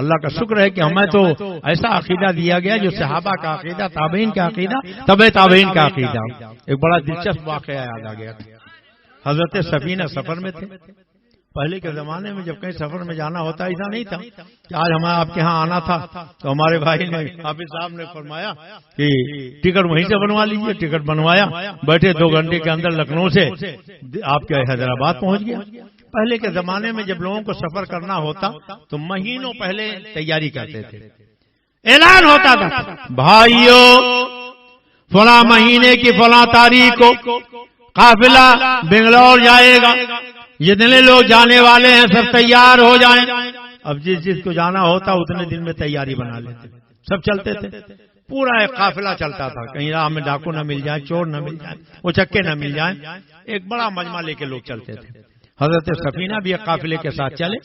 اللہ کا شکر ہے کہ ہمیں تو ایسا عقیدہ دیا گیا جو صحابہ کا عقیدہ، تابعین کا عقیدہ، تبع تابعین کا عقیدہ۔ ایک بڑا دلچسپ واقعہ یاد آ گیا، حضرت سفینہ سفر میں تھے۔ پہلے کے زمانے میں جب کہیں سفر میں جانا ہوتا ایسا نہیں تھا کہ آج ہمیں آپ کے ہاں آنا تھا تو ہمارے بھائی نے حافظ صاحب نے فرمایا کہ ٹکٹ وہیں سے بنوا لیجیے، ٹکٹ بنوایا، بیٹھے 2 گھنٹے کے اندر لکھنؤ سے آپ کے حیدرآباد پہنچ گیا۔ پہلے کے زمانے میں جب لوگوں کو سفر کرنا ہوتا تو مہینوں پہلے تیاری کرتے تھے، اعلان ہوتا تھا بھائیو فلاں مہینے کی فلاں تاریخ کو قافلہ بنگلور جائے گا، جتنے لوگ جانے والے ہیں سب تیار ہو جائیں۔ اب جس کو جانا ہوتا اتنے دن میں تیاری بنا لیتے، سب چلتے تھے، پورا ایک قافلہ چلتا تھا، کہیں راہ میں ڈاکو نہ مل جائے، چور نہ مل جائے، وہ چکے نہ مل جائیں، ایک بڑا مجمع لے کے لوگ چلتے تھے۔ حضرت سفینہ بھی ایک قافلے کے ساتھ چلے،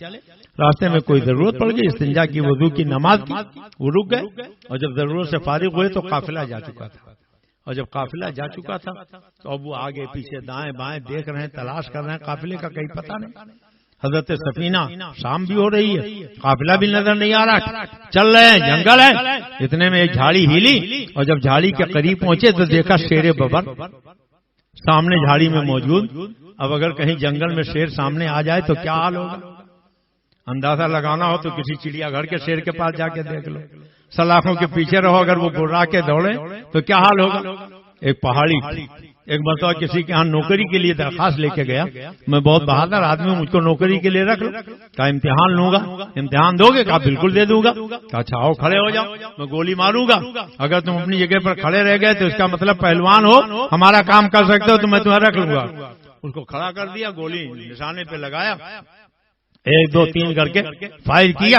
راستے میں کوئی ضرورت پڑ گئی، استنجا کی، وضو کی، نماز کی، وہ رک گئے، اور جب ضرورت سے فارغ ہوئے تو قافلہ جا چکا تھا، اور جب قافلہ جا چکا تھا تو اب وہ آگے پیچھے دائیں بائیں دیکھ رہے ہیں، تلاش کر رہے ہیں، قافلے کا کہیں پتہ نہیں۔ حضرت سفینہ شام بھی ہو رہی ہے، قافلہ بھی نظر نہیں آ رہا، چل رہے ہیں، جنگل ہے، اتنے میں ایک جھاڑی ہلی، اور جب جھاڑی کے قریب پہنچے تو دیکھا شیر ببر سامنے جھاڑی میں موجود۔ اب اگر کہیں جنگل میں شیر سامنے آ جائے تو کیا حال ہوگا؟ اندازہ لگانا ہو تو کسی چڑیا گھر کے شیر کے پاس جا کے دیکھ لو، سلاخوں کے پیچھے رہو، اگر وہ گرا کے دوڑے تو کیا حال ہوگا؟ ایک پہاڑی ایک مرتبہ کسی کے ہاں نوکری کے لیے درخواست لے کے گیا، میں بہت بہادر آدمی ہوں، مجھ کو نوکری کے لیے رکھ لو، کہا امتحان لوں گا، امتحان دو گے؟ کہا بالکل دے دوں گا۔ کہا اچھا آؤ کھڑے ہو جاؤ، میں گولی ماروں گا، اگر تم اپنی جگہ پر کھڑے رہ گئے تو اس کا مطلب پہلوان ہو، ہمارا کام کر سکتے ہو، تو میں تمہیں رکھ لوں گا۔ اس کو کھڑا کر دیا، گولی نشانے پہ لگایا، 1 2 3 کر کے فائر کیا،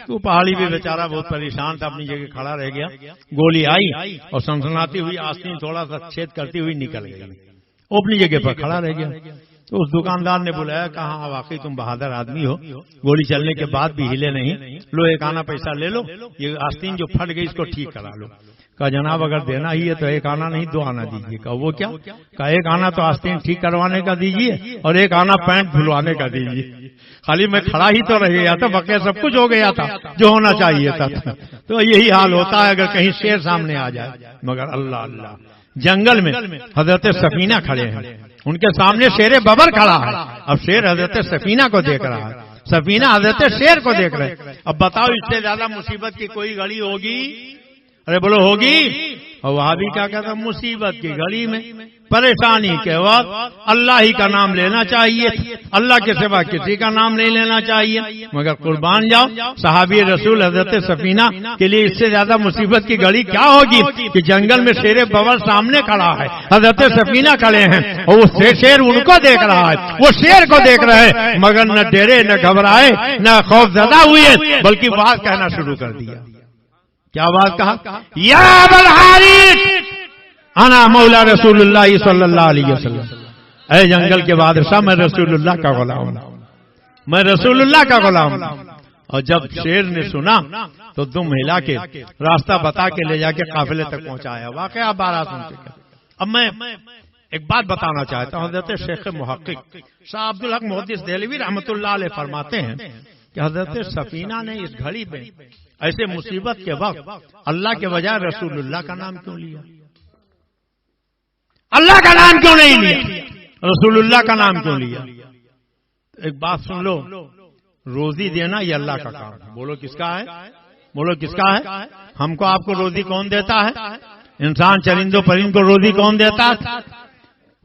تو پہاڑی بھی بیچارہ بہت پریشان تھا، اپنی جگہ کھڑا رہ گیا، گولی آئی اور سنسناتی ہوئی آستین تھوڑا سا چھید کرتی ہوئی نکل گئی، وہ اپنی جگہ پر کھڑا رہ گیا۔ تو اس دکاندار نے بلایا، کہا واقعی تم بہادر آدمی ہو، گولی چلنے کے بعد بھی ہلے نہیں، لو ایک آنا پیسہ لے لو، یہ آستین جو پھٹ گئی اس کو ٹھیک کرا لو۔ کہا جناب اگر دینا ہی ہے تو 1 آنا نہیں 2 آنا دیجیے۔ کہا وہ کیا؟ کہا 1 آنا تو آستین ٹھیک کروانے کا دیجیے اور 1 آنا پینٹ دھلوانے کا دیجیے۔ خالی میں کھڑا ہی تو رہ گیا تھا، بقیہ سب کچھ ہو گیا تھا جو ہونا چاہیے تھا۔ تو یہی حال ہوتا ہے اگر کہیں شیر سامنے آ جائے، مگر اللہ اللہ جنگل میں حضرت سفینہ کھڑے ہیں، ان کے سامنے شیر ببر کھڑا ہے. اب شیر حضرت سفینہ کو دیکھ رہا ہے، سفینہ حضرت شیر کو دیکھ رہے. اب بتاؤ اس سے زیادہ مصیبت کی کوئی گھڑی ہوگی؟ ارے بولو ہوگی؟ اور وہاں بھی کیا کہتا مصیبت کی گھڑی میں، پریشانی کے وقت اللہ ہی کا نام لینا چاہیے، اللہ کے سوا کسی کا نام نہیں لینا چاہیے. مگر قربان جاؤ صحابی رسول حضرت سفینہ کے لیے اس سے زیادہ مصیبت کی گھڑی کیا ہوگی کہ جنگل میں شیر ببر سامنے کھڑا ہے، حضرت سفینہ کھڑے ہیں اور وہ شیر ان کو دیکھ رہا ہے، وہ شیر کو دیکھ رہے ہیں، مگر نہ ڈرے نہ گھبرائے نہ خوف زدہ ہوئے، بلکہ بات کہنا شروع کر دیا. کیا بات کہا؟ یا ابا الحارث انا مولا رسول اللہ صلی اللہ علیہ وسلم. اے جنگل کے بادشاہ میں رسول اللہ کا غلام ہوں، میں رسول اللہ کا غلام ہوں. اور جب شیر نے سنا تو دم ہلا کے راستہ بتا کے لے جا کے قافلے تک پہنچایا. واقعہ آپ بارہ سن چکے. اب میں ایک بات بتانا چاہتا ہوں. حضرت شیخ محقق شاہ عبدالحق محدث دہلوی رحمۃ اللہ علیہ فرماتے ہیں کہ حضرت سفینہ نے اس گھڑی میں ایسے مصیبت کے وقت اللہ کے بجائے رسول اللہ کا نام کیوں لیا؟ اللہ کا نام کیوں نہیں لیا؟ رسول اللہ کا نام کیوں لیا؟ ایک بات سن لو، روزی دینا یہ اللہ کا کام ہے. بولو کس کا ہے؟ بولو کس کا ہے؟ ہم کو آپ کو روزی کون دیتا ہے؟ انسان چرندوں پرند کو روزی کون دیتا ہے؟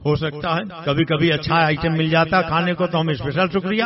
ہو سکتا ہے کبھی کبھی اچھا آئٹم مل جاتا کھانے کو تو ہم اسپیشل شکریہ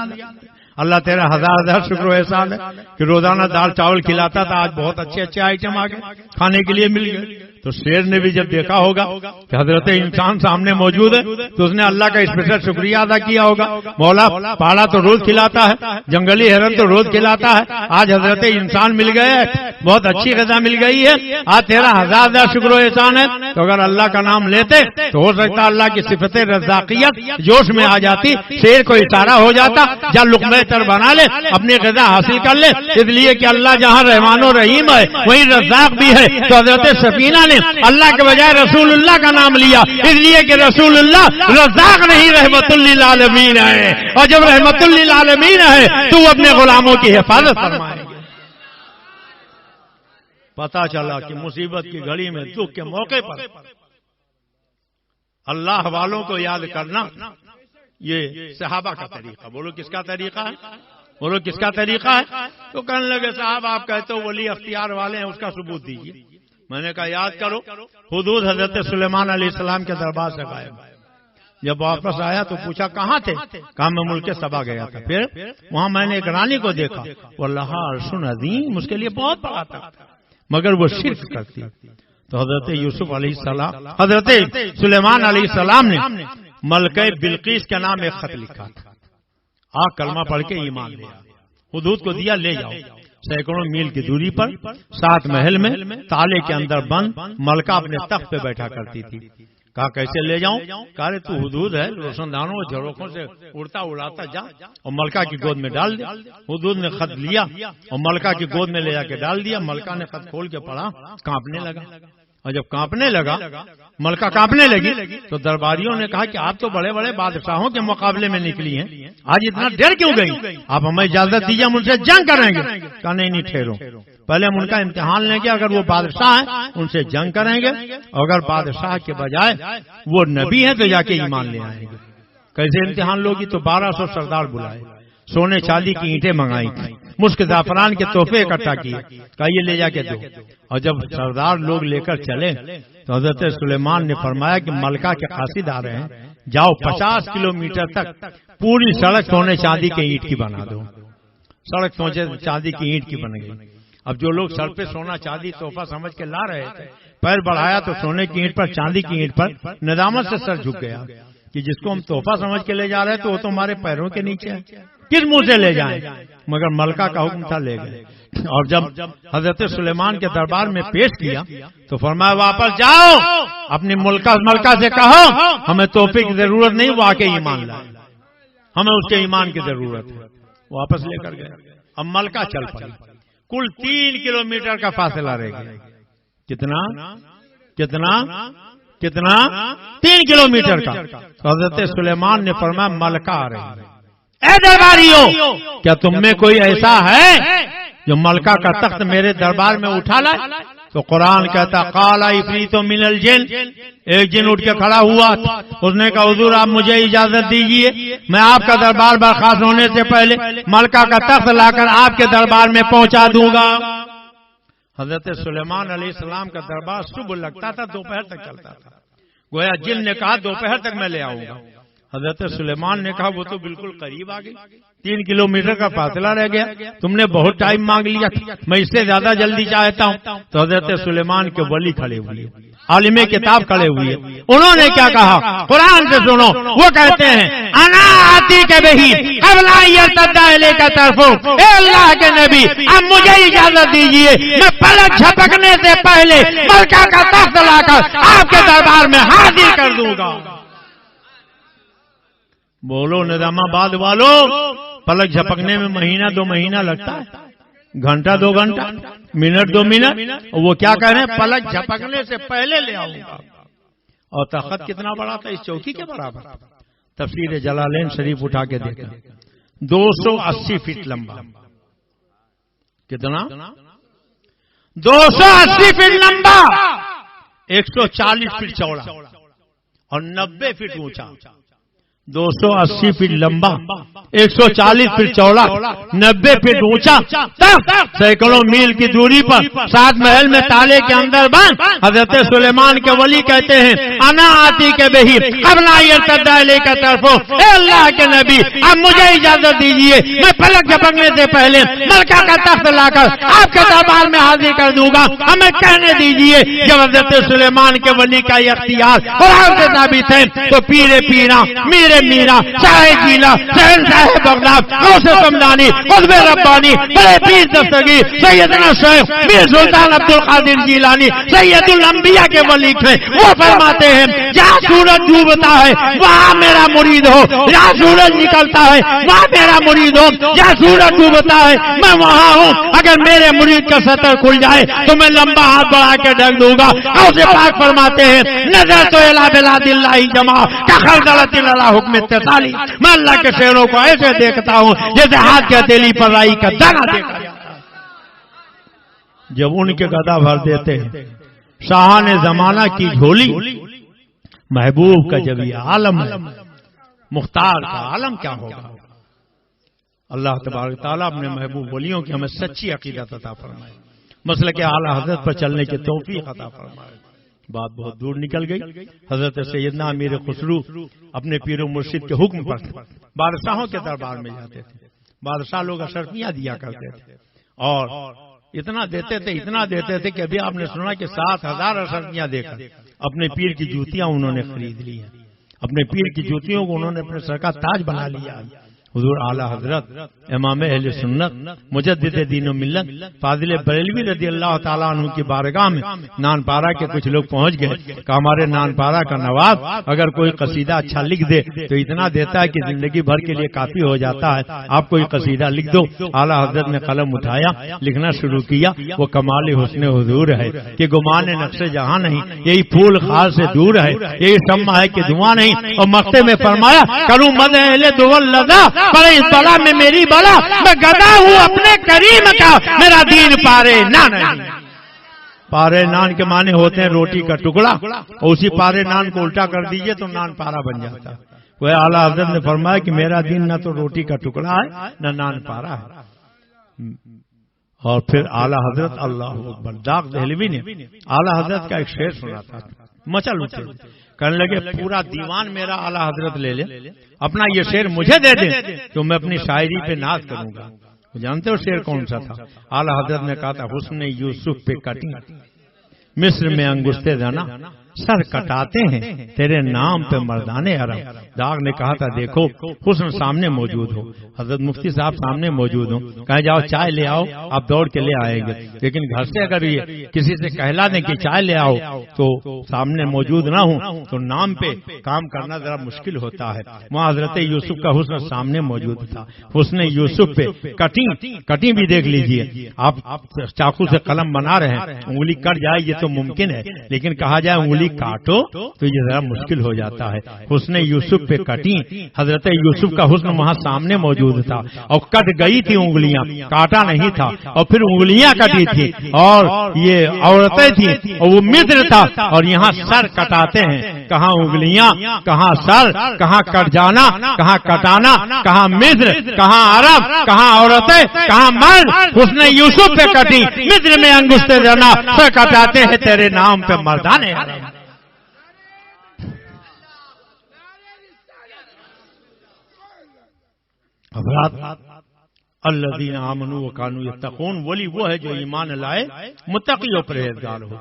اللہ تیرا ہزار شکر و احسان ہے کہ روزانہ دال چاول کھلاتا تھا، آج بہت اچھے اچھے آئٹم آ گئے کھانے کے لیے مل گئے. تو شیر نے بھی جب دیکھا ہوگا کہ حضرت انسان سامنے موجود ہے تو اس نے اللہ کا اسپیشل شکریہ ادا کیا ہوگا. مولا پہاڑا تو روز کھلاتا ہے، جنگلی ہرن تو روز کھلاتا ہے، آج حضرت انسان مل گئے، بہت اچھی غذا مل گئی ہے، آج تیرا ہزار شکر و احسان ہے. تو اگر اللہ کا نام لیتے تو ہو سکتا اللہ کی صفت رزاقیت جوش میں آ جاتی، شیر کو اشارہ ہو جاتا جا لقمہ تر بنا لے، اپنی غذا حاصل کر لے. اس لیے کہ اللہ جہاں رحمان و رحیم ہے وہیں رزاق بھی ہے. تو حضرت سفینہ نے اللہ کے بجائے رسول اللہ کا نام لیا، اس لیے کہ رسول اللہ رزاق نہیں رحمت للعالمین ہے، اور جب رحمت للعالمین ہے تو وہ اپنے غلاموں کی حفاظت فرمائے. پتا چلا کہ مصیبت کی گھڑی میں دکھ کے موقع پر اللہ والوں کو یاد کرنا یہ صحابہ کا طریقہ. بولو کس کا طریقہ ہے؟ بولو کس کا طریقہ ہے؟ تو کہنے لگے صاحب آپ کہتے ہو ولی اختیار والے ہیں، اس کا ثبوت دیجیے. میں نے کہا یاد کرو حدود حضرت سلیمان علیہ السلام کے دربار سے غائب. جب واپس آیا تو پوچھا کہاں تھے؟ کہا میں ملک سبا گیا تھا. پھر وہاں میں نے ایک رانی کو دیکھا، واللہ عرش عظیم، اس کے لیے بہت بڑا تھا مگر وہ شرک کرتی. تو حضرت یوسف علیہ السلام حضرت سلیمان علیہ السلام نے ملکہ بلقیس کے نام ایک خط لکھا تھا، آ کلمہ پڑھ کے ایمان لے. حدود کو دیا لے جاؤ. سینکڑوں میل کی دوری پر 7 محل میں تالے کے اندر بند ملکہ اپنے تخت پہ بیٹھا کرتی تھی. کہا کیسے لے جاؤں؟ کہا رے تو حدود ہے، روشن دانوں اور جھروکھوں سے اڑتا اڑاتا جا اور ملکہ کی گود میں ڈال دے. حدود نے خط لیا اور ملکہ کی گود میں لے جا کے ڈال دیا. ملکہ نے خط کھول کے پڑھا، کانپنے لگا. اور جب کانپنے لگا، ملکہ کانپنے لگی تو درباریوں نے کہا کہ آپ تو بڑے بڑے بادشاہوں کے مقابلے میں نکلی ہیں، آج اتنا ڈر کیوں گئی؟ آپ ہمیں اجازت دیجیے، ہم ان سے جنگ کریں گے. کہا نہیں ٹھہرو، پہلے ہم ان کا امتحان لیں گے. اگر وہ بادشاہ ہیں ان سے جنگ کریں گے، اگر بادشاہ کے بجائے وہ نبی ہیں تو جا کے ایمان لے آئیں گے. کیسے امتحان لوگی؟ تو 1200 سردار بلائے، سونے چاندی کی اینٹیں منگائی تھی، مشک زعفران کے تحفے اکٹھا کیے. کہا یہ لے جا کے دو. اور جب سردار لوگ لے کر چلے تو حضرت سلیمان نے فرمایا کہ ملکہ کے قاصد آ رہے ہیں، جاؤ 50 کلومیٹر تک پوری سڑک سونے چاندی کے اینٹ کی بنا دو. سڑک سونے چاندی کی اینٹ کی بن گئی. اب جو لوگ سر پہ سونا چاندی تحفہ سمجھ کے لا رہے تھے، پیر بڑھایا تو سونے کی اینٹ پر چاندی کی اینٹ پر ندامت سے سر جھک گیا کہ جس کو ہم تحفہ سمجھ کے لے جا رہے ہیں تو وہ تو ہمارے پیروں کے نیچے ہے، کس منہ سے لے جائیں؟ مگر ملکہ کا حکم تھا، لے گئے. اور جب حضرت سلیمان کے دربار میں پیش کیا تو فرمایا واپس جاؤ، اپنی ملکہ سے کہو ہمیں تحفے کی ضرورت نہیں، وہ آ کے ایمان لائے، ہمیں اس کے ایمان کی ضرورت ہے. واپس لے کر گئے. اب ملکہ چل پڑی. کل 3 کلومیٹر کا فاصلہ رہ گیا. کتنا 3 کلومیٹر کا. حضرت سلیمان نے فرمایا ملکہ آ رہے ہیں. اے درباریوں، کیا تم میں کوئی ایسا ہے جو ملکہ کا تخت میرے دربار میں اٹھا لائے؟ تو قرآن کہتا قال عفریت من الجن، ایک جن اٹھ کے کھڑا ہوا، اس نے کہا حضور آپ مجھے اجازت دیجئے، میں آپ کا دربار برخاست ہونے سے پہلے ملکہ کا تخت لا کر آپ کے دربار میں پہنچا دوں گا۔ حضرت سلیمان علیہ السلام کا دربار صبح لگتا تھا، دوپہر تک چلتا تھا، گویا جن نے کہا دوپہر تک میں لے آؤں گا۔ حضرت سلیمان نے کہا وہ تو بالکل قریب آ گئی، 3 کلومیٹر کا فاصلہ رہ گیا، تم نے بہت ٹائم مانگ لیا، میں اس سے زیادہ جلدی چاہتا ہوں۔ تو حضرت سلیمان کے ولی کھڑے ہوئے، عالم کتاب کھڑے ہوئے، انہوں نے کیا کہا قرآن سے سنو، وہ کہتے ہیں انا آتی کے بہی قبل ان یرتد الیک طرفک، اے اللہ کے نبی اب مجھے اجازت دیجئے، میں پلک جھپکنے سے پہلے ملکہ کا تخت لا کر آپ کے دربار میں حاضر کر دوں گا۔ بولو نظام آباد والو، پلک جھپکنے میں مہینہ 2 مہینہ لگتا ہے، گھنٹہ 2 گھنٹہ، منٹ 2 منٹ، وہ کیا کہہ رہے ہیں پلک جھپکنے سے پہلے لے آؤں گا۔ اور تخت کتنا بڑا تھا، اس چوکی کے برابر۔ تفسیر جلالین شریف اٹھا کے دیکھا، 280 فٹ لمبا، کتنا 280 فٹ لمبا، 140 فٹ چوڑا اور 90 فٹ اونچا۔ 280 فٹ لمبا، 140 فٹ چوڑا، 90 فٹ اونچا، سینکڑوں میل کی دوری پر 7 محل میں تالے کے اندر بند حضرت سلیمان کے ولی کہتے ہیں انا آتی کے بہی قبل ان یرتد الیک طرفک، اے اللہ کے نبی اب مجھے اجازت دیجئے، میں پلک جھپکنے سے پہلے ملکہ کا تخت لا کر آپ کے دربار میں حاضر کر دوں گا۔ ہمیں کہنے دیجئے جب حضرت سلیمان کے ولی کا یہ اختیار قرآن سے ثابت ہے تو پیرے پیرا میرے میرا شاہ جیلا شہنشاہ بغداد غوث سمدانی قطب ربانی بڑے پیر دستگیر سیدنا شیخ میر سلطان عبد القادر جیلانی سید الانبیاء کے ولی تھے، وہ فرماتے ہیں جہاں سورج ڈوبتا ہے وہاں میرا مرید ہو، جہاں سورج نکلتا ہے وہاں میرا مرید ہو، جہاں سورج ڈوبتا ہے میں وہاں ہوں، اگر میرے مرید کا سطر کھل جائے تو میں لمبا ہاتھ بڑھا کے ڈھک دوں گا۔ غوث پاک فرماتے ہیں نظر تو الی بلاد اللہ جمع کا خلدلت اللہ حکم اتصالی، میں اللہ کے شہروں کو ایسے دیکھتا ہوں جیسے ہاتھ کی ہتھیلی پر رائی کا دانہ دیکھا جاتا ہے۔ جب ان کے گدا بھر دیتے ہیں شاہان زمانہ کی جھولی، محبوب کا جب یہ عالم ہے، مختار کا عالم کیا ہوگا؟ اللہ تبارک تعالیٰ اپنے محبوب ولیوں کی ہمیں سچی عقیدت عطا فرمائے، مسلک اعلی حضرت پر چلنے کی توفیق عطا فرمائے۔ بات بہت دور نکل گئی۔ حضرت سیدنا امیر خسرو اپنے پیر و مرشد کے حکم پر بادشاہوں کے دربار میں جاتے تھے، بادشاہ لوگ اشرفیاں دیا کرتے تھے اور اتنا دیتے تھے کہ ابھی آپ نے سنا کہ 7000 اشرفیاں دے کر اپنے پیر کی جوتیاں انہوں نے خرید لی ہیں، اپنے پیر کی جوتیوں کو انہوں نے اپنے سر کا تاج بنا لیا۔ حضور اعلی حضرت امام اہل سنت مجدد دین و ملت فاضل بریلوی رضی اللہ تعالیٰ عنہ کی بارگاہ میں نان پارا کے کچھ لوگ پہنچ گئے کہ ہمارے نان پارا کا نواب اگر کوئی قصیدہ اچھا لکھ دے تو اتنا دیتا ہے کہ زندگی بھر کے لیے کافی ہو جاتا ہے، آپ کوئی قصیدہ لکھ دو۔ اعلی حضرت نے قلم اٹھایا، لکھنا شروع کیا۔ وہ کمال حسن حضور ہے کہ گمان نقش جہاں نہیں، یہی پھول خار سے دور ہے، یہی شمع ہے کہ دھواں نہیں۔ اور مقطع میں فرمایا کروں مد اہل دول لدا بڑے اس بلا میں میری بلا، میں گدا ہوں اپنے کریم کا، میرا دین پارے نان ہے۔ پارے نان کے معنی ہوتے ہیں روٹی کا ٹکڑا، اور اسی پارے نان کو الٹا کر دیجئے تو نان پارا بن جاتا ہے۔ وہ اعلیٰ حضرت نے فرمایا کہ میرا دین نہ تو روٹی کا ٹکڑا ہے نہ نان پارا ہے۔ اور پھر اعلیٰ حضرت اللہ اکبر داغ دہلوی نے اعلیٰ حضرت کا ایک شعر سنا تھا، مچل اٹھے، کہنے لگے پورا دیوان میرا اعلیٰ حضرت لے لے، اپنا یہ شعر مجھے دے دیں تو میں اپنی شاعری پہ ناز کروں گا۔ جانتے ہو شعر کون سا تھا؟ اعلیٰ حضرت نے کہا تھا حسن یوسف پہ کٹی مصر میں انگشتے زنا، سر کٹاتے ہیں تیرے نام پہ مردانے عرب۔ داغ نے کہا تھا دیکھو حسن سامنے موجود ہو، حضرت مفتی صاحب سامنے موجود ہوں، کہا جاؤ چائے لے آؤ، آپ دوڑ کے لے آئیں گے، لیکن گھر سے اگر یہ کسی سے کہلا دیں کہ چائے لے آؤ تو سامنے موجود نہ ہوں تو نام پہ کام کرنا ذرا مشکل ہوتا ہے۔ وہاں حضرت یوسف کا حسن سامنے موجود تھا، حسن یوسف پہ کٹنگ بھی دیکھ لیجئے، آپ چاقو سے قلم بنا رہے ہیں، انگلی کٹ جائے یہ تو ممکن ہے، لیکن کہا جائے انگلی انگلی کاٹو تو یہ ذرا مشکل ہو جاتا ہے. حسن یوسف پہ کٹی, حضرت یوسف کا حسن وہاں سامنے موجود تھا اور کٹ گئی تھی انگلیاں, کاٹا نہیں تھا, اور پھر انگلیاں کٹی تھی اور یہ عورتیں تھیں اور وہ مصر تھا, اور یہاں سر کٹاتے ہیں. کہاں انگلیاں, کہاں سر, کہاں کٹ جانا, کہاں کٹانا, کہاں مصر, کہاں عرب, کہاں عورتیں, کہاں مرد. حسن یوسف پہ کٹی, مصر میں انگشتے جانا سر کٹاتے ہیں تیرے نام پہ مردانے عرب. الذین آمنوا وکانوا یتقون, ولی وہ ہے جو ایمان لائے متقی و پرہیزگار ہو.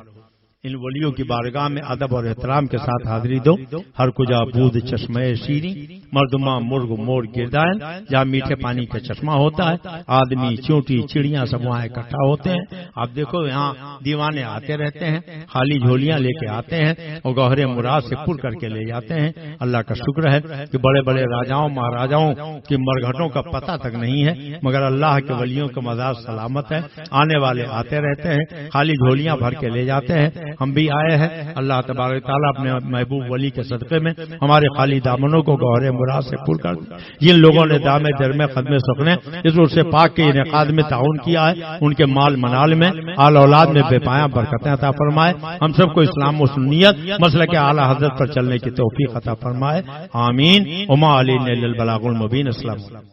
ان ولیوں کی بارگاہ میں ادب اور احترام کے ساتھ حاضری دو. ہر کجا بود چشمہ شیریں, مردماں مرغ مور گردائن, جہاں میٹھے پانی کا چشمہ ہوتا ہے, آدمی چونٹی چڑیاں سب وہاں اکٹھا ہوتے ہیں. آپ دیکھو یہاں دیوانے آتے رہتے ہیں, خالی جھولیاں لے کے آتے ہیں اور گوہر مراد سے پر کر کے لے جاتے ہیں. اللہ کا شکر ہے کہ بڑے بڑے راجاؤں مہاراجاؤں کی مرگھٹوں کا پتہ تک نہیں ہے, مگر اللہ کے ولیوں کا مزاج سلامت ہے. آنے والے آتے رہتے ہیں, خالی جھولیاں بھر کے لے جاتے ہیں. ہم بھی آئے ہیں. اللہ تبارک تعالیٰ اپنے محبوب ولی کے صدقے میں ہمارے خالی دامنوں کو گوہر مراد سے پر کر. جن لوگوں نے دامے درمے خدمے سخنے اس عرص پاک کے انعقاد میں تعاون کیا ہے, ان کے مال منال میں آل اولاد میں بے پایاں برکتیں عطا فرمائے. ہم سب کو اسلام و سنیت مسلک اعلیٰ حضرت پر چلنے کی توفیق عطا فرمائے. آمین. وما علینا الا البلاغ المبین. السلام علیکم.